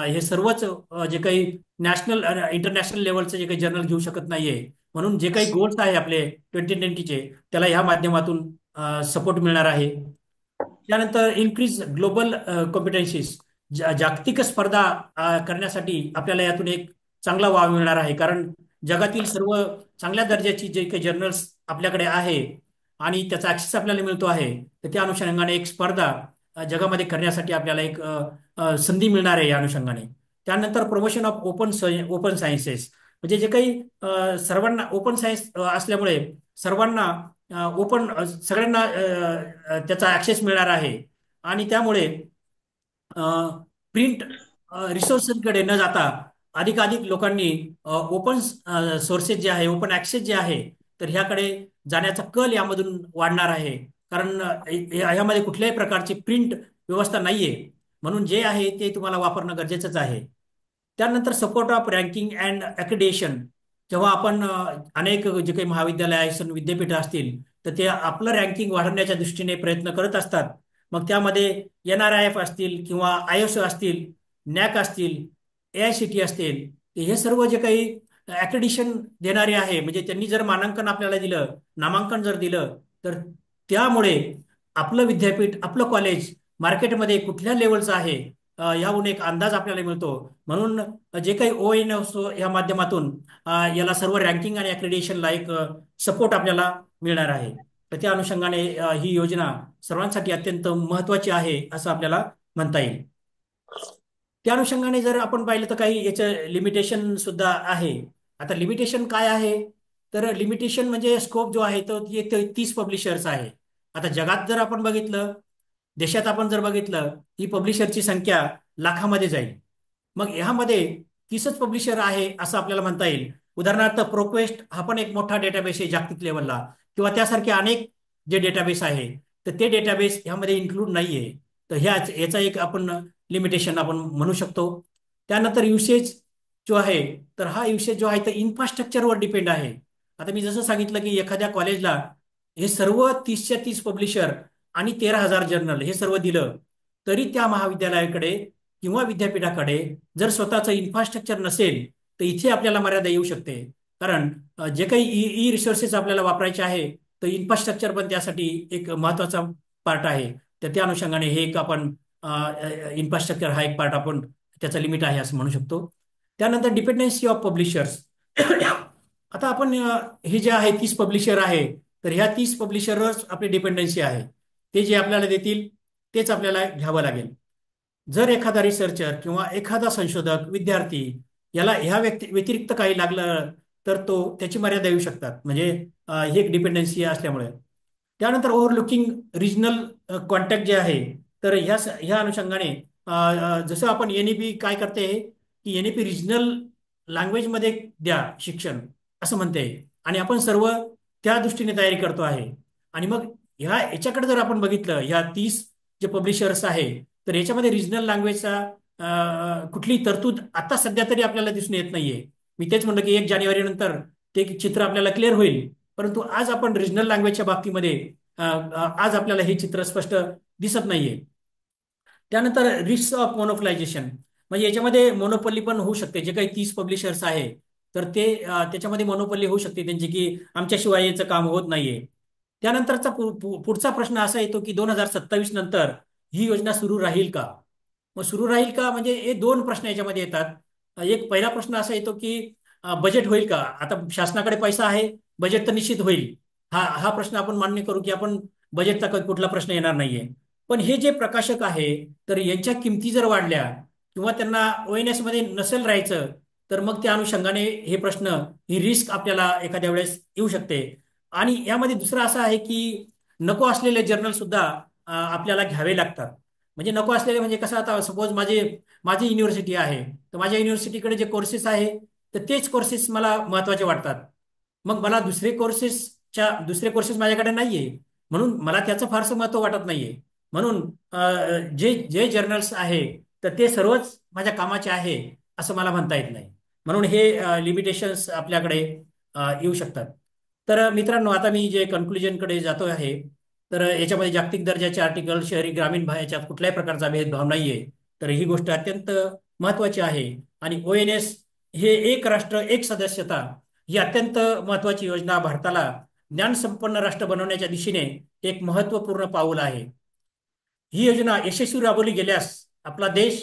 हे सर्वच जे काही नॅशनल इंटरनॅशनल लेवलचे जे काही जर्नल घेऊ शकत नाहीये. म्हणून जे काही गोल्स आहे आपले 2020चे त्याला ह्या माध्यमातून सपोर्ट मिळणार आहे. त्यानंतर इन्क्रीज ग्लोबल कॉम्पिटन्सीज, जागतिक स्पर्धा करण्यासाठी आपल्याला यातून एक चांगला वाव मिळणार आहे. कारण जगातील सर्व चांगल्या दर्जाची जे काही जर्नल्स आपल्याकडे आहे आणि त्याचा ऍक्सेस आपल्याला मिळतो आहे, तर त्या अनुषंगाने एक स्पर्धा जगामध्ये करण्यासाठी आपल्याला एक संधी मिळणार आहे या अनुषंगाने. त्यानंतर प्रमोशन ऑफ ओपन सायन्सेस, म्हणजे जे काही सर्वांना ओपन सायन्स असल्यामुळे सर्वांना ओपन सगळ्यांना त्याचा ऍक्सेस मिळणार आहे. आणि त्यामुळे प्रिंट रिसोर्सेसकडे न जाता अधिकाधिक लोकांनी ओपन सोर्सेस जे आहे, ओपन ऍक्सेस जे आहे, तर ह्याकडे जाण्याचा कल यामधून वाढणार आहे. कारण ह्यामध्ये कुठल्याही प्रकारची प्रिंट व्यवस्था नाहीये. म्हणून जे आहे ते तुम्हाला वापरणं गरजेचंच आहे. त्यानंतर सपोर्ट ऑफ रँकिंग अँड अक्रिडेशन, जेव्हा आपण अनेक जे काही महाविद्यालय असतील, विद्यापीठ असतील, तर ते आपलं रँकिंग वाढवण्याच्या दृष्टीने प्रयत्न करत असतात. मग त्यामध्ये NRIF असतील किंवा ISO असतील, नॅक असतील, AICTE असतील, तर हे सर्व जे काही ऍक्रेडिशन देणारे आहे, म्हणजे त्यांनी जर मानांकन आपल्याला दिलं, नामांकन जर दिलं, तर त्यामुळे आपलं विद्यापीठ, आपलं कॉलेज मार्केटमध्ये कुठल्या लेवलचं आहे याहून एक अंदाज आपल्याला मिळतो. म्हणून जे काही ONSO या माध्यमातून याला सर्व रँकिंग आणि अक्रेडिटेशनला एक सपोर्ट आपल्याला मिळणार आहे. तर त्या अनुषंगाने ही योजना सर्वांसाठी अत्यंत महत्वाची आहे असं आपल्याला म्हणता येईल. त्या अनुषंगाने जर आपण पाहिलं तर काही याचं लिमिटेशन सुद्धा आहे. आता लिमिटेशन काय आहे? तर लिमिटेशन म्हणजे स्कोप जो आहे तो 30 पब्लिशर्स आहे. आता जगात जर आपण बघितलं, देशात आपण जर बघितलं, ही पब्लिशरची संख्या लाखामध्ये जाईल. मग ह्यामध्ये 30च पब्लिशर आहे असं आपल्याला म्हणता येईल. उदाहरणार्थ प्रोक्वेस्ट हा पण एक मोठा डेटाबेस आहे जागतिक लेवलला, किंवा त्यासारखे अनेक जे डेटाबेस आहे, तर ते डेटाबेस ह्यामध्ये इन्क्लूड नाहीये. तर याचा एक आपण लिमिटेशन आपण म्हणू शकतो. त्यानंतर युसेज जो आहे, तर हा युसेज जो आहे तर इन्फ्रास्ट्रक्चरवर डिपेंड आहे. आता मी जसं सांगितलं की एखाद्या कॉलेजला हे सर्व 30च्या 30 पब्लिशर आणि 13,000 जर्नल हे सर्व दिलं, तरी त्या महाविद्यालयाकडे किंवा विद्यापीठाकडे जर स्वतःचं इन्फ्रास्ट्रक्चर नसेल, तर इथे आपल्याला मर्यादा येऊ शकते. कारण जे काही ई रिसोर्सेस आपल्याला वापरायचे आहे, तर इन्फ्रास्ट्रक्चर पण त्यासाठी एक महत्वाचा पार्ट आहे. तर त्या अनुषंगाने हे एक आपण इन्फ्रास्ट्रक्चर हा एक पार्ट आपण त्याचा लिमिट आहे असं म्हणू शकतो. त्यानंतर डिपेंडन्सी ऑफ पब्लिशर्स. आता आपण हे जे आहे 30 पब्लिशर आहे, तर ह्या 30 पब्लिशरवरच आपली डिपेंडन्सी आहे. ते जे आपल्याला देतील तेच आपल्याला घ्यावं लागेल. जर एखादा रिसर्चर किंवा एखादा संशोधक विद्यार्थी याला ह्या व्यतिरिक्त काही लागलं, तर तो त्याची मर्यादा येऊ शकतात. म्हणजे ही एक डिपेंडन्सी असल्यामुळे. त्यानंतर ओव्हरलुकिंग रिजनल कॉन्टॅक्ट जे आहे, तर ह्या अनुषंगाने जसं आपण NEP काय करते की NEP रिजनल लँग्वेजमध्ये द्या शिक्षण असं म्हणते, आणि आपण सर्व त्या दृष्टीने तयारी करतो आहे. आणि मग याच्याकडे जर आपण बघितलं, ह्या 30 जे पब्लिशर्स आहे, तर याच्यामध्ये रिजनल लँग्वेजचा कुठली तरतूद आता सध्या तरी आपल्याला दिसून येत नाहीये. मी तेच म्हणलं की 1 जानेवारी नंतर ते चित्र आपल्याला क्लिअर होईल. परंतु आज आपण रिजनल लँग्वेजच्या बाबतीमध्ये आज आपल्याला हे चित्र स्पष्ट दिसत नाहीये. त्यानंतर रिस्क ऑफ मोनोपलायझेशन, म्हणजे याच्यामध्ये मोनोपॉली पण होऊ शकते. जे काही 30 पब्लिशर्स आहे, तर ते त्याच्यामध्ये मोनोपॉली होऊ शकते त्यांची, की आमच्याशिवाय याचं काम होत नाहीये. त्यानंतरचा पुढचा प्रश्न असा येतो की 2027 नंतर ही योजना सुरू राहील का? मग सुरू राहील का, म्हणजे हे दोन प्रश्न याच्यामध्ये येतात. एक पहिला प्रश्न असा येतो की बजेट होईल का? आता शासनाकडे पैसा आहे, बजेट तर निश्चित होईल. हा हा प्रश्न आपण मान्य करू की आपण बजेटचा कुठला प्रश्न येणार नाहीये. पण हे जे प्रकाशक आहे, तर यांच्या किमती जर वाढल्या किंवा त्यांना ONS मध्ये नसेल राहायचं, तर मग त्या अनुषंगाने हे प्रश्न, ही रिस्क आपल्याला एखाद्या वेळेस येऊ शकते. आणि यामध्ये दुसरं असं आहे की नको असलेले जर्नल सुद्धा आपल्याला घ्यावे लागतात. म्हणजे नको असलेले म्हणजे कसं, आता सपोज माझी युनिव्हर्सिटी आहे, तर माझ्या युनिव्हर्सिटीकडे जे कोर्सेस आहे, तर तेच कोर्सेस मला महत्वाचे वाटतात. मग मला दुसरे कोर्सेस माझ्याकडे नाहीये, म्हणून मला त्याचं फारसं महत्व वाटत नाहीये. म्हणून जे जे जर्नल्स आहे, तर ते सर्वच माझ्या कामाचे आहे असं मला म्हणता येत नाही. म्हणून हे लिमिटेशन्स आपल्याकडे येऊ शकतात. तर मित्रांनो, आता मी जे कन्क्लुजनकडे जातो आहे, तर याच्यामध्ये जागतिक दर्जाचे आर्टिकल, शहरी ग्रामीण याच्यात कुठल्याही प्रकारचा भेदभाव नाहीये. तर ही गोष्ट अत्यंत महत्वाची आहे. आणि ONS हे एक राष्ट्र एक सदस्यता ही अत्यंत महत्वाची योजना भारताला ज्ञानसंपन्न राष्ट्र बनवण्याच्या दिशेने एक महत्वपूर्ण पाऊल आहे. ही योजना यशस्वी राबवली गेल्यास आपला देश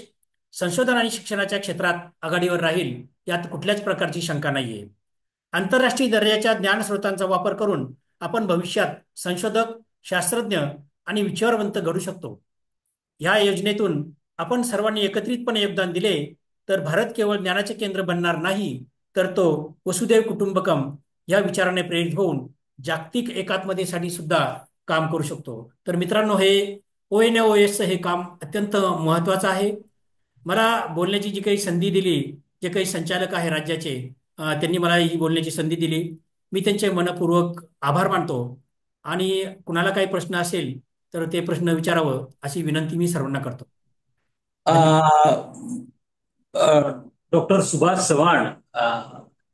संशोधन आणि शिक्षणाच्या क्षेत्रात आघाडीवर राहील, यात कुठल्याच प्रकारची शंका नाहीये. आंतरराष्ट्रीय दर्जाच्या ज्ञानस्रोतांचा वापर करून आपण भविष्यात संशोधक, शास्त्रज्ञ आणि विचारवंत घडू शकतो. ह्या योजनेतून आपण सर्वांनी एकत्रितपणे योगदान दिले तर भारत केवळ ज्ञानाचे केंद्र बनणार नाही, तर तो वसुदैव कुटुंबकम या विचाराने प्रेरित होऊन जागतिक एकात्मतेसाठी सुद्धा काम करू शकतो. तर मित्रांनो, हे ONOS हे काम अत्यंत महत्वाचं आहे. मला बोलण्याची जी काही संधी दिली, जे काही संचालक आहे राज्याचे, त्यांनी मला ही बोलण्याची संधी दिली. मी त्यांचे मनपूर्वक आभार मानतो आणि कुणाला काही प्रश्न असेल तर ते प्रश्न विचारावं अशी विनंती मी सर्वांना करतो. धन्यवाद. डॉक्टर सुभाष चव्हाण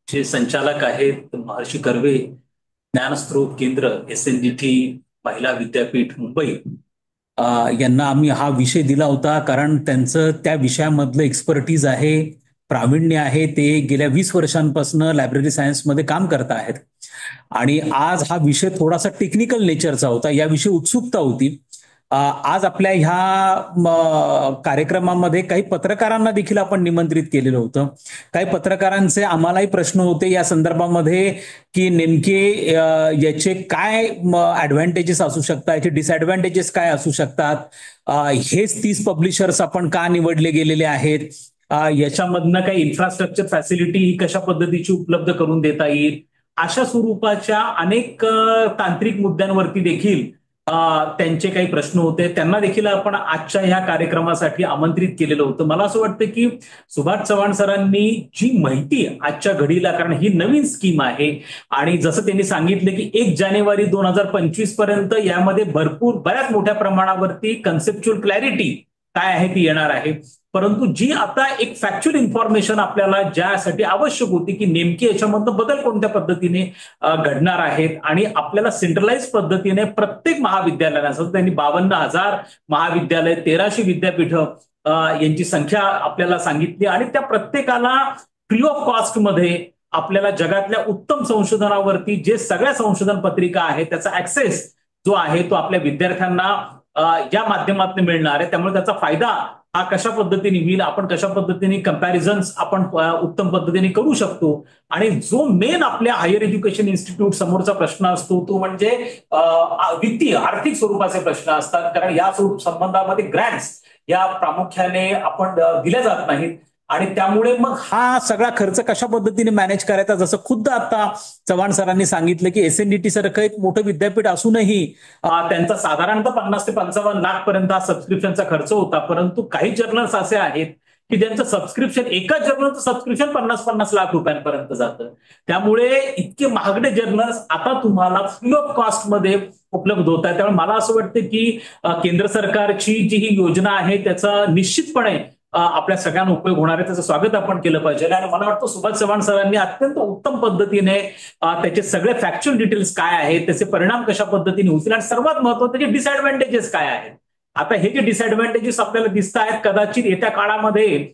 जे संचालक आहेत महर्षी कर्वे ज्ञानस्रोत केंद्र SNDT महिला विद्यापीठ मुंबई, यांना आम्ही हा विषय दिला होता कारण त्यांचं त्या विषयामधलं एक्सपर्टीज आहे, प्रावीण्य आहे. ते गेल्या 20 वर्षांपासून लायब्ररी सायन्समध्ये काम करत आहेत आणि आज हा विषय थोडासा टेक्निकल नेचरचा होता, याविषयी उत्सुकता होती. आज आपल्या ह्या कार्यक्रमामध्ये काही पत्रकारांना देखील आपण निमंत्रित केलेलं होतं. काही पत्रकारांचे आम्हालाही प्रश्न होते या संदर्भामध्ये की नेमके याचे काय ऍडव्हान्टेजेस असू शकतात, याचे डिसएडव्हान्टेजेस काय असू शकतात, हेच 30 पब्लिशर्स आपण का निवडले गेलेले आहेत, याच्यामधनं काही इन्फ्रास्ट्रक्चर फॅसिलिटी कशा पद्धतीची उपलब्ध करून देता येईल, अशा स्वरूपाच्या अनेक तांत्रिक मुद्द्यांवरती देखील त्यांचे काही प्रश्न होते. त्यांना देखील आपण आजच्या ह्या कार्यक्रमासाठी आमंत्रित केलेलं होतं. मला असं वाटतं की सुभाष चव्हाण सरांनी जी माहिती आजच्या घडीला, कारण ही नवीन स्कीम आहे आणि जसं त्यांनी सांगितलं की 1 जानेवारी 2025 पर्यंत यामध्ये बऱ्याच मोठ्या प्रमाणावरती कन्सेप्च्युअल क्लॅरिटी काय आहे ती येणार आहे. परंतु जी आता एक फॅक्च्युअल इन्फॉर्मेशन आपल्याला ज्यासाठी आवश्यक होती की नेमकी याच्यामधनं बदल कोणत्या पद्धतीने घडणार आहेत आणि आपल्याला सेंट्रलाइज पद्धतीने प्रत्येक महाविद्यालयाला, त्यांनी 52,000 महाविद्यालय, 1300 विद्यापीठ यांची संख्या आपल्याला सांगितली आणि त्या प्रत्येकाला फ्री ऑफ कॉस्ट मध्ये आपल्याला जगातल्या उत्तम संशोधनावरती जे सगळ्या संशोधन पत्रिका आहेत त्याचा ऍक्सेस जो आहे तो आपल्या विद्यार्थ्यांना या माध्यमातून मिळणार आहे. त्यामुळे त्याचा फायदा हा कशा पद्धतीने होईल, आपण कशा पद्धतीने कंपॅरिझन्स आपण उत्तम पद्धतीने करू शकतो. आणि जो मेन आपल्या हायर एज्युकेशन इन्स्टिट्यूट समोरचा प्रश्न असतो तो म्हणजे वित्तीय आर्थिक स्वरूपाचे प्रश्न असतात, कारण या संबंधामध्ये ग्रँट्स या प्रामुख्याने आपण दिल्या जात नाहीत आणि त्यामुळे मग हा सगळा खर्च कशा पद्धतीने मॅनेज करायचा. जसं खुद्द आता चव्हाण सरांनी सांगितलं की SNDT सारखं एक मोठं विद्यापीठ असूनही त्यांचा साधारणतः 50 ते 55 लाख पर्यंत हा सबस्क्रिप्शनचा खर्च होता. परंतु काही जर्नल्स असे आहेत की ज्यांचं सबस्क्रिप्शन, एका जर्नलचं सबस्क्रिप्शन 50-50 लाख रुपयांपर्यंत जातं. त्यामुळे इतके महागडे जर्नल्स आता तुम्हाला फ्री ऑफ कॉस्ट मध्ये उपलब्ध होत आहेत. त्यामुळे मला असं वाटतं की केंद्र सरकारची जी ही योजना आहे त्याचा निश्चितपणे आपल्या सगळ्यांना उपयोग होणार आहे. त्याचं स्वागत आपण केलं पाहिजे आणि मला वाटतं सुभाष चव्हाण सरांनी अत्यंत उत्तम पद्धतीने त्याचे सगळे फॅक्च्युअल डिटेल्स काय आहेत, त्याचे परिणाम कशा पद्धतीने होतील आणि सर्वात महत्त्वाचे त्याचे डिसएडव्हान्टेजेस काय आहेत. आता हे जे डिसएडव्हान्टेजेस आपल्याला दिसत आहेत कदाचित येत्या काळामध्ये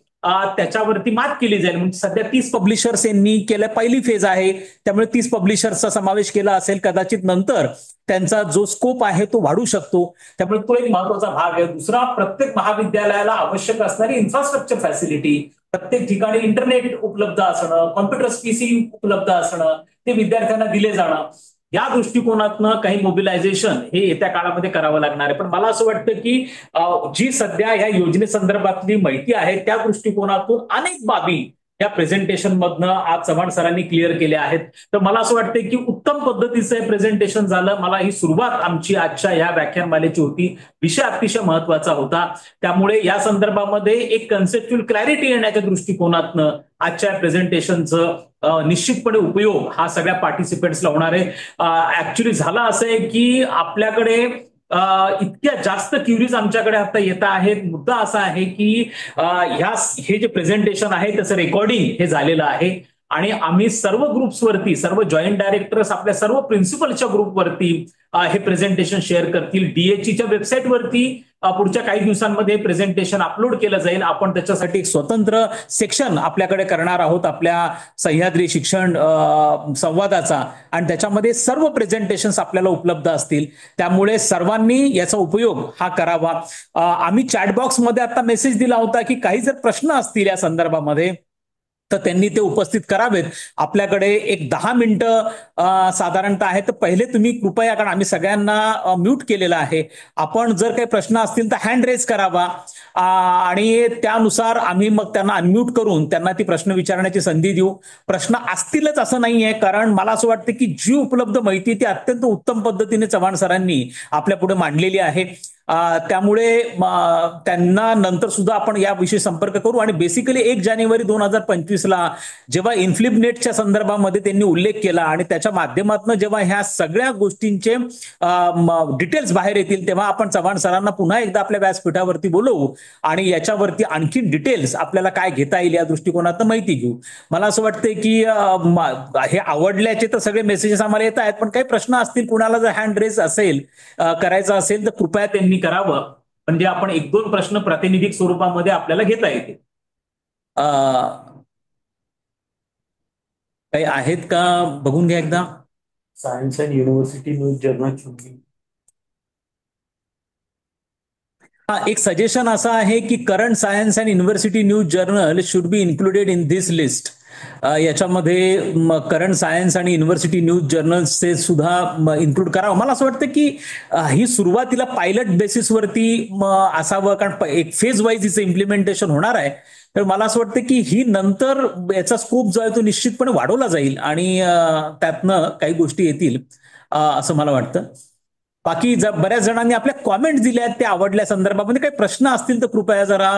त्याच्यावरती मात केली जाईल. म्हणजे सध्या 30 पब्लिशर्स यांनी केलं, पहिली फेज आहे त्यामुळे 30 पब्लिशर्सचा समावेश केला असेल. कदाचित नंतर त्यांचा जो स्कोप आहे तो वाढू शकतो, त्यामुळे तो एक महत्वाचा भाग आहे. दुसरा, प्रत्येक महाविद्यालयाला आवश्यक असणारी इन्फ्रास्ट्रक्चर फॅसिलिटी, प्रत्येक ठिकाणी इंटरनेट उपलब्ध असणं, कॉम्प्युटर्स PC उपलब्ध असणं, ते विद्यार्थ्यांना दिले जाणं, या दृष्टिकोनातनं काही मोबिलायझेशन हे येत्या काळामध्ये करावं लागणार आहे. पण मला असं वाटतं की जी सध्या या योजनेसंदर्भातली माहिती आहे त्या दृष्टिकोनातून अनेक बाबी या प्रेझेंटेशन मधनं आज चव्हाण सरांनी क्लिअर केल्या आहेत. तर मला असं वाटतं की उत्तम पद्धतीचं हे प्रेझेंटेशन झालं. मला ही सुरुवात आमची आजच्या या व्याख्यानमालेची होती. विषय अतिशय महत्वाचा होता, त्यामुळे या संदर्भामध्ये एक कन्सेप्च्युअल क्लॅरिटी येण्याच्या दृष्टिकोनातनं आजच्या प्रेझेंटेशनचं निश्चितपणे उपयोग हा सगळ्या पार्टिसिपेंट्सला होणार आहे. ऍक्च्युली झालं असं आहे की आपल्याकडे इतक्या जास्त क्युरीज आमच्याकडे आता येत आहेत. मुद्दा असा आहे की हे जे प्रेझेंटेशन आहे त्याचं रेकॉर्डिंग हे झालेलं आहे आणि आम्ही सर्व ग्रुप्सवरती, सर्व जॉईंट डायरेक्टर्स आपल्या सर्व प्रिन्सिपलच्या ग्रुपवरती हे प्रेझेंटेशन शेअर करतील. डीएचईच्या वेबसाईटवरती पुढच्या काही दिवसांमध्ये प्रेझेंटेशन अपलोड केलं जाईल. आपण त्याच्यासाठी एक स्वतंत्र सेक्शन आपल्याकडे करणार आहोत आपल्या सह्याद्री शिक्षण संवादाचा, आणि त्याच्यामध्ये सर्व प्रेझेंटेशन्स आपल्याला उपलब्ध असतील. त्यामुळे सर्वांनी याचा उपयोग हा करावा. आम्ही चॅटबॉक्समध्ये आता मेसेज दिला होता की काही जर प्रश्न असतील या संदर्भामध्ये तर त्यांनी ते उपस्थित करावेत. आपल्याकडे एक 10 मिनिटं साधारणतः आहे, तर पहिले तुम्ही कृपया, कारण आम्ही सगळ्यांना म्यूट केलेलं आहे, आपण जर काही प्रश्न असतील तर हँड रेज करावा आणि त्यानुसार आम्ही मग त्यांना अनम्यूट करून त्यांना ती प्रश्न विचारण्याची संधी देऊ. प्रश्न असतीलच असं नाहीये, कारण मला असं वाटतं की जी उपलब्ध माहिती ती अत्यंत उत्तम पद्धतीने चव्हाण सरांनी आपल्या पुढे मांडलेली आहे. त्यामुळे त्यांना नंतर सुद्धा आपण याविषयी संपर्क करू. आणि बेसिकली 1 जानेवारी 2025ला जेव्हा इन्फ्लिप नेटच्या संदर्भामध्ये त्यांनी उल्लेख केला आणि त्याच्या माध्यमातून जेव्हा ह्या सगळ्या गोष्टींचे डिटेल्स बाहेर येतील, तेव्हा आपण चव्हाण सरांना पुन्हा एकदा आपल्या व्यासपीठावरती बोलवू आणि याच्यावरती आणखी डिटेल्स आपल्याला काय घेता येईल या दृष्टिकोनातून माहिती घेऊ. मला असं वाटतंय की हे आवडल्याचे तर सगळे मेसेजेस आम्हाला येत आहेत, पण काही प्रश्न असतील, कुणाला जर हँड रेज असेल करायचा असेल तर कृपया त्यांनी करावं, म्हणजे आपण 1-2 प्रश्न प्रातिनिधिक स्वरूपामध्ये आपल्याला घेता येतील. काही आहेत का बघून घ्या एकदा. Science and university news journal should हा, एक सजेशन असं आहे की current science and university news journal should be included in this list. याच्यामध्ये करंट सायन्स आणि युनिव्हर्सिटी न्यूज जर्नल्सचे सुद्धा इन्क्लूड करावं. मला असं वाटतं की ही सुरुवातीला पायलट बेसिसवरती असावं, कारण एक फेज वाईज हिचं इम्प्लिमेंटेशन होणार आहे. तर मला असं वाटतं की ही नंतर याचा स्कोप जो आहे तो निश्चितपणे वाढवला जाईल आणि त्यातनं काही गोष्टी येतील असं मला वाटतं. बाकी बऱ्याच जणांनी आपल्या कॉमेंट्स दिल्या आहेत, त्या आवडल्या संदर्भामध्ये काही प्रश्न असतील तर कृपया जरा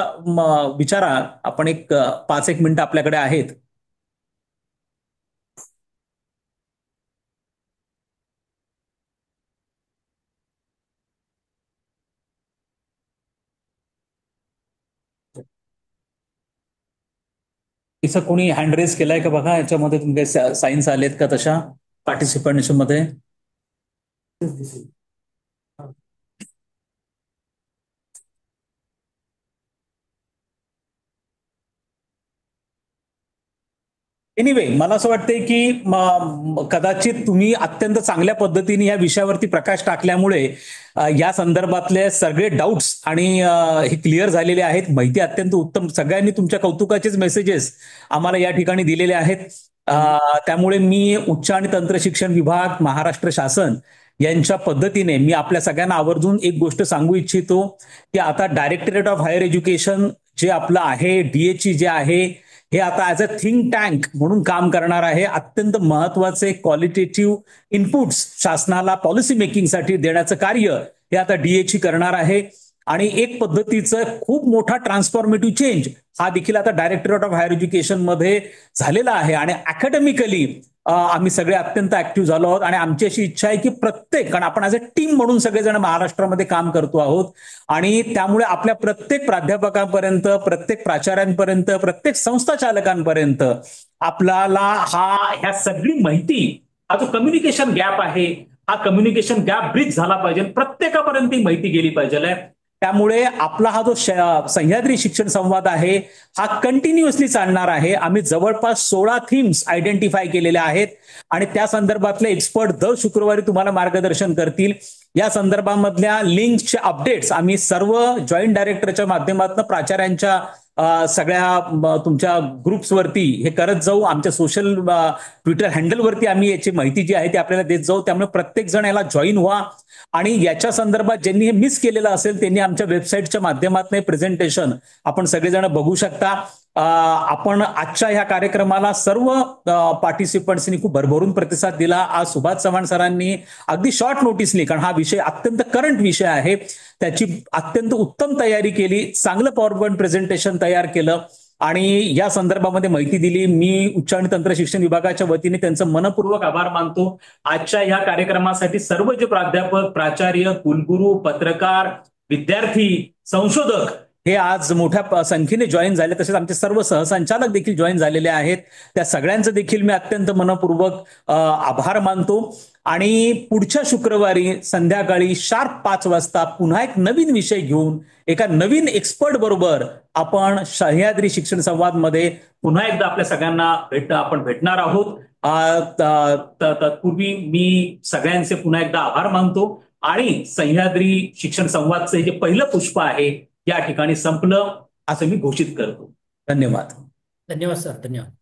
विचारा. आपण एक 5-1 मिनिटं आपल्याकडे आहेत. इथं कोणी हँड रेज केलाय का बघा, याच्यामध्ये तुमचे सायन्स आलेत का तशा पार्टिसिपंट्स मध्ये? एनिवे, मला असं वाटतंय की कदाचित तुम्ही अत्यंत चांगल्या पद्धतीने या विषयावरती प्रकाश टाकल्यामुळे या संदर्भातले सगळे डाऊट्स आणि हे क्लिअर झालेले आहेत. माहिती अत्यंत उत्तम, सगळ्यांनी तुमच्या कौतुकाचेच मेसेजेस आम्हाला या ठिकाणी दिलेले आहेत. त्यामुळे मी उच्च आणि तंत्र शिक्षण विभाग, महाराष्ट्र शासन यांच्या पद्धतीने मी आपल्या सगळ्यांना आवर्जून एक गोष्ट सांगू इच्छितो की आता डायरेक्टरेट ऑफ हायर एज्युकेशन जे आपलं आहे, डीएचई जे आहे, हे आता ऍज अ थिंक टँक म्हणून काम करणार आहे. अत्यंत महत्वाचे क्वालिटेटिव्ह इनपुट्स शासनाला पॉलिसी मेकिंगसाठी देण्याचं कार्य हे आता डीएचई करणार आहे. आणि एक पद्धतीचं खूप मोठा ट्रान्सफॉर्मेटिव्ह चेंज हा देखील आता डायरेक्टरेट ऑफ हायर एज्युकेशन मध्ये झालेला आहे. आणि अकॅडमिकली आम्ही सगळे अत्यंत ऍक्टिव्ह झालो आहोत आणि आमची अशी इच्छा आहे की प्रत्येक, कारण आपण ऍज अ टीम म्हणून सगळेजण महाराष्ट्रामध्ये काम करतो आहोत आणि त्यामुळे आपल्या प्रत्येक प्राध्यापकांपर्यंत, प्रत्येक प्राचार्यांपर्यंत, प्रत्येक संस्था चालकांपर्यंत आपल्याला ह्या सगळी माहिती, हा जो कम्युनिकेशन गॅप आहे, हा कम्युनिकेशन गॅप ब्रिज झाला पाहिजे, प्रत्येकापर्यंत ही माहिती गेली पाहिजे. त्यामुळे आपला हा जो सह्याद्री शिक्षण संवाद आहे हा कंटिन्युअसली चालणार आहे. आम्ही जवळपास 16 थीम्स आयडेंटिफाय केलेल्या आहेत आणि त्या संदर्भातले एक्सपर्ट दर शुक्रवारी तुम्हाला मार्गदर्शन करतील. या संदर्भामधल्या लिंक्सचे अपडेट्स आम्ही सर्व जॉईंट डायरेक्टरच्या माध्यमातून प्राचार्यांच्या सगळ्या तुमच्या ग्रुप्सवरती हे करत जाऊ. आमच्या सोशल ट्विटर हँडलवरती आम्ही याची माहिती जी आहे ती आपल्याला देत जाऊ. त्यामुळे प्रत्येक जण याला जॉईन व्हा आणि याच्या संदर्भात ज्यांनी हे मिस केलेलं असेल त्यांनी आमच्या वेबसाईटच्या माध्यमातून प्रेझेंटेशन आपण सगळेजण बघू शकता. आपण आजच्या ह्या कार्यक्रमाला सर्व पार्टिसिपंट्सनी खूप भरभरून प्रतिसाद दिला. आज सुभाष चव्हाण सरांनी अगदी शॉर्ट नोटीसनी, कारण हा विषय अत्यंत करंट विषय आहे, त्याची अत्यंत उत्तम तयारी केली, चांगलं पॉवर पॉईंट प्रेझेंटेशन तयार केलं आणि या संदर्भामध्ये माहिती दिली. मी उच्च आणि तंत्र शिक्षण विभागाच्या वतीने त्यांचं मनपूर्वक आभार मानतो. आजच्या ह्या कार्यक्रमासाठी सर्व जे प्राध्यापक, प्राचार्य, कुलगुरू, पत्रकार, विद्यार्थी, संशोधक हे आज मोठ्या संख्येने जॉईन झाले, तसेच आमचे सर्व सहसंचालक देखील जॉईन झालेले आहेत. त्या सगळ्यांचं देखील मी अत्यंत मनपूर्वक आभार मानतो. आणि पुढच्या शुक्रवारी संध्याकाळी शार्प 5 वाजता पुन्हा एक नवीन विषय घेऊन एका नवीन एक्सपर्ट बरोबर आपण सह्याद्री शिक्षण संवाद मध्ये पुन्हा एकदा आपल्या सगळ्यांना आपण भेटणार आहोत. तत्पूर्वी मी सगळ्यांचे पुन्हा एकदा आभार मानतो आणि सह्याद्री शिक्षण संवादचं जे पहिलं पुष्प आहे या ठिकाणी संपलं असं मी घोषित करतो. धन्यवाद. धन्यवाद सर, धन्यवाद.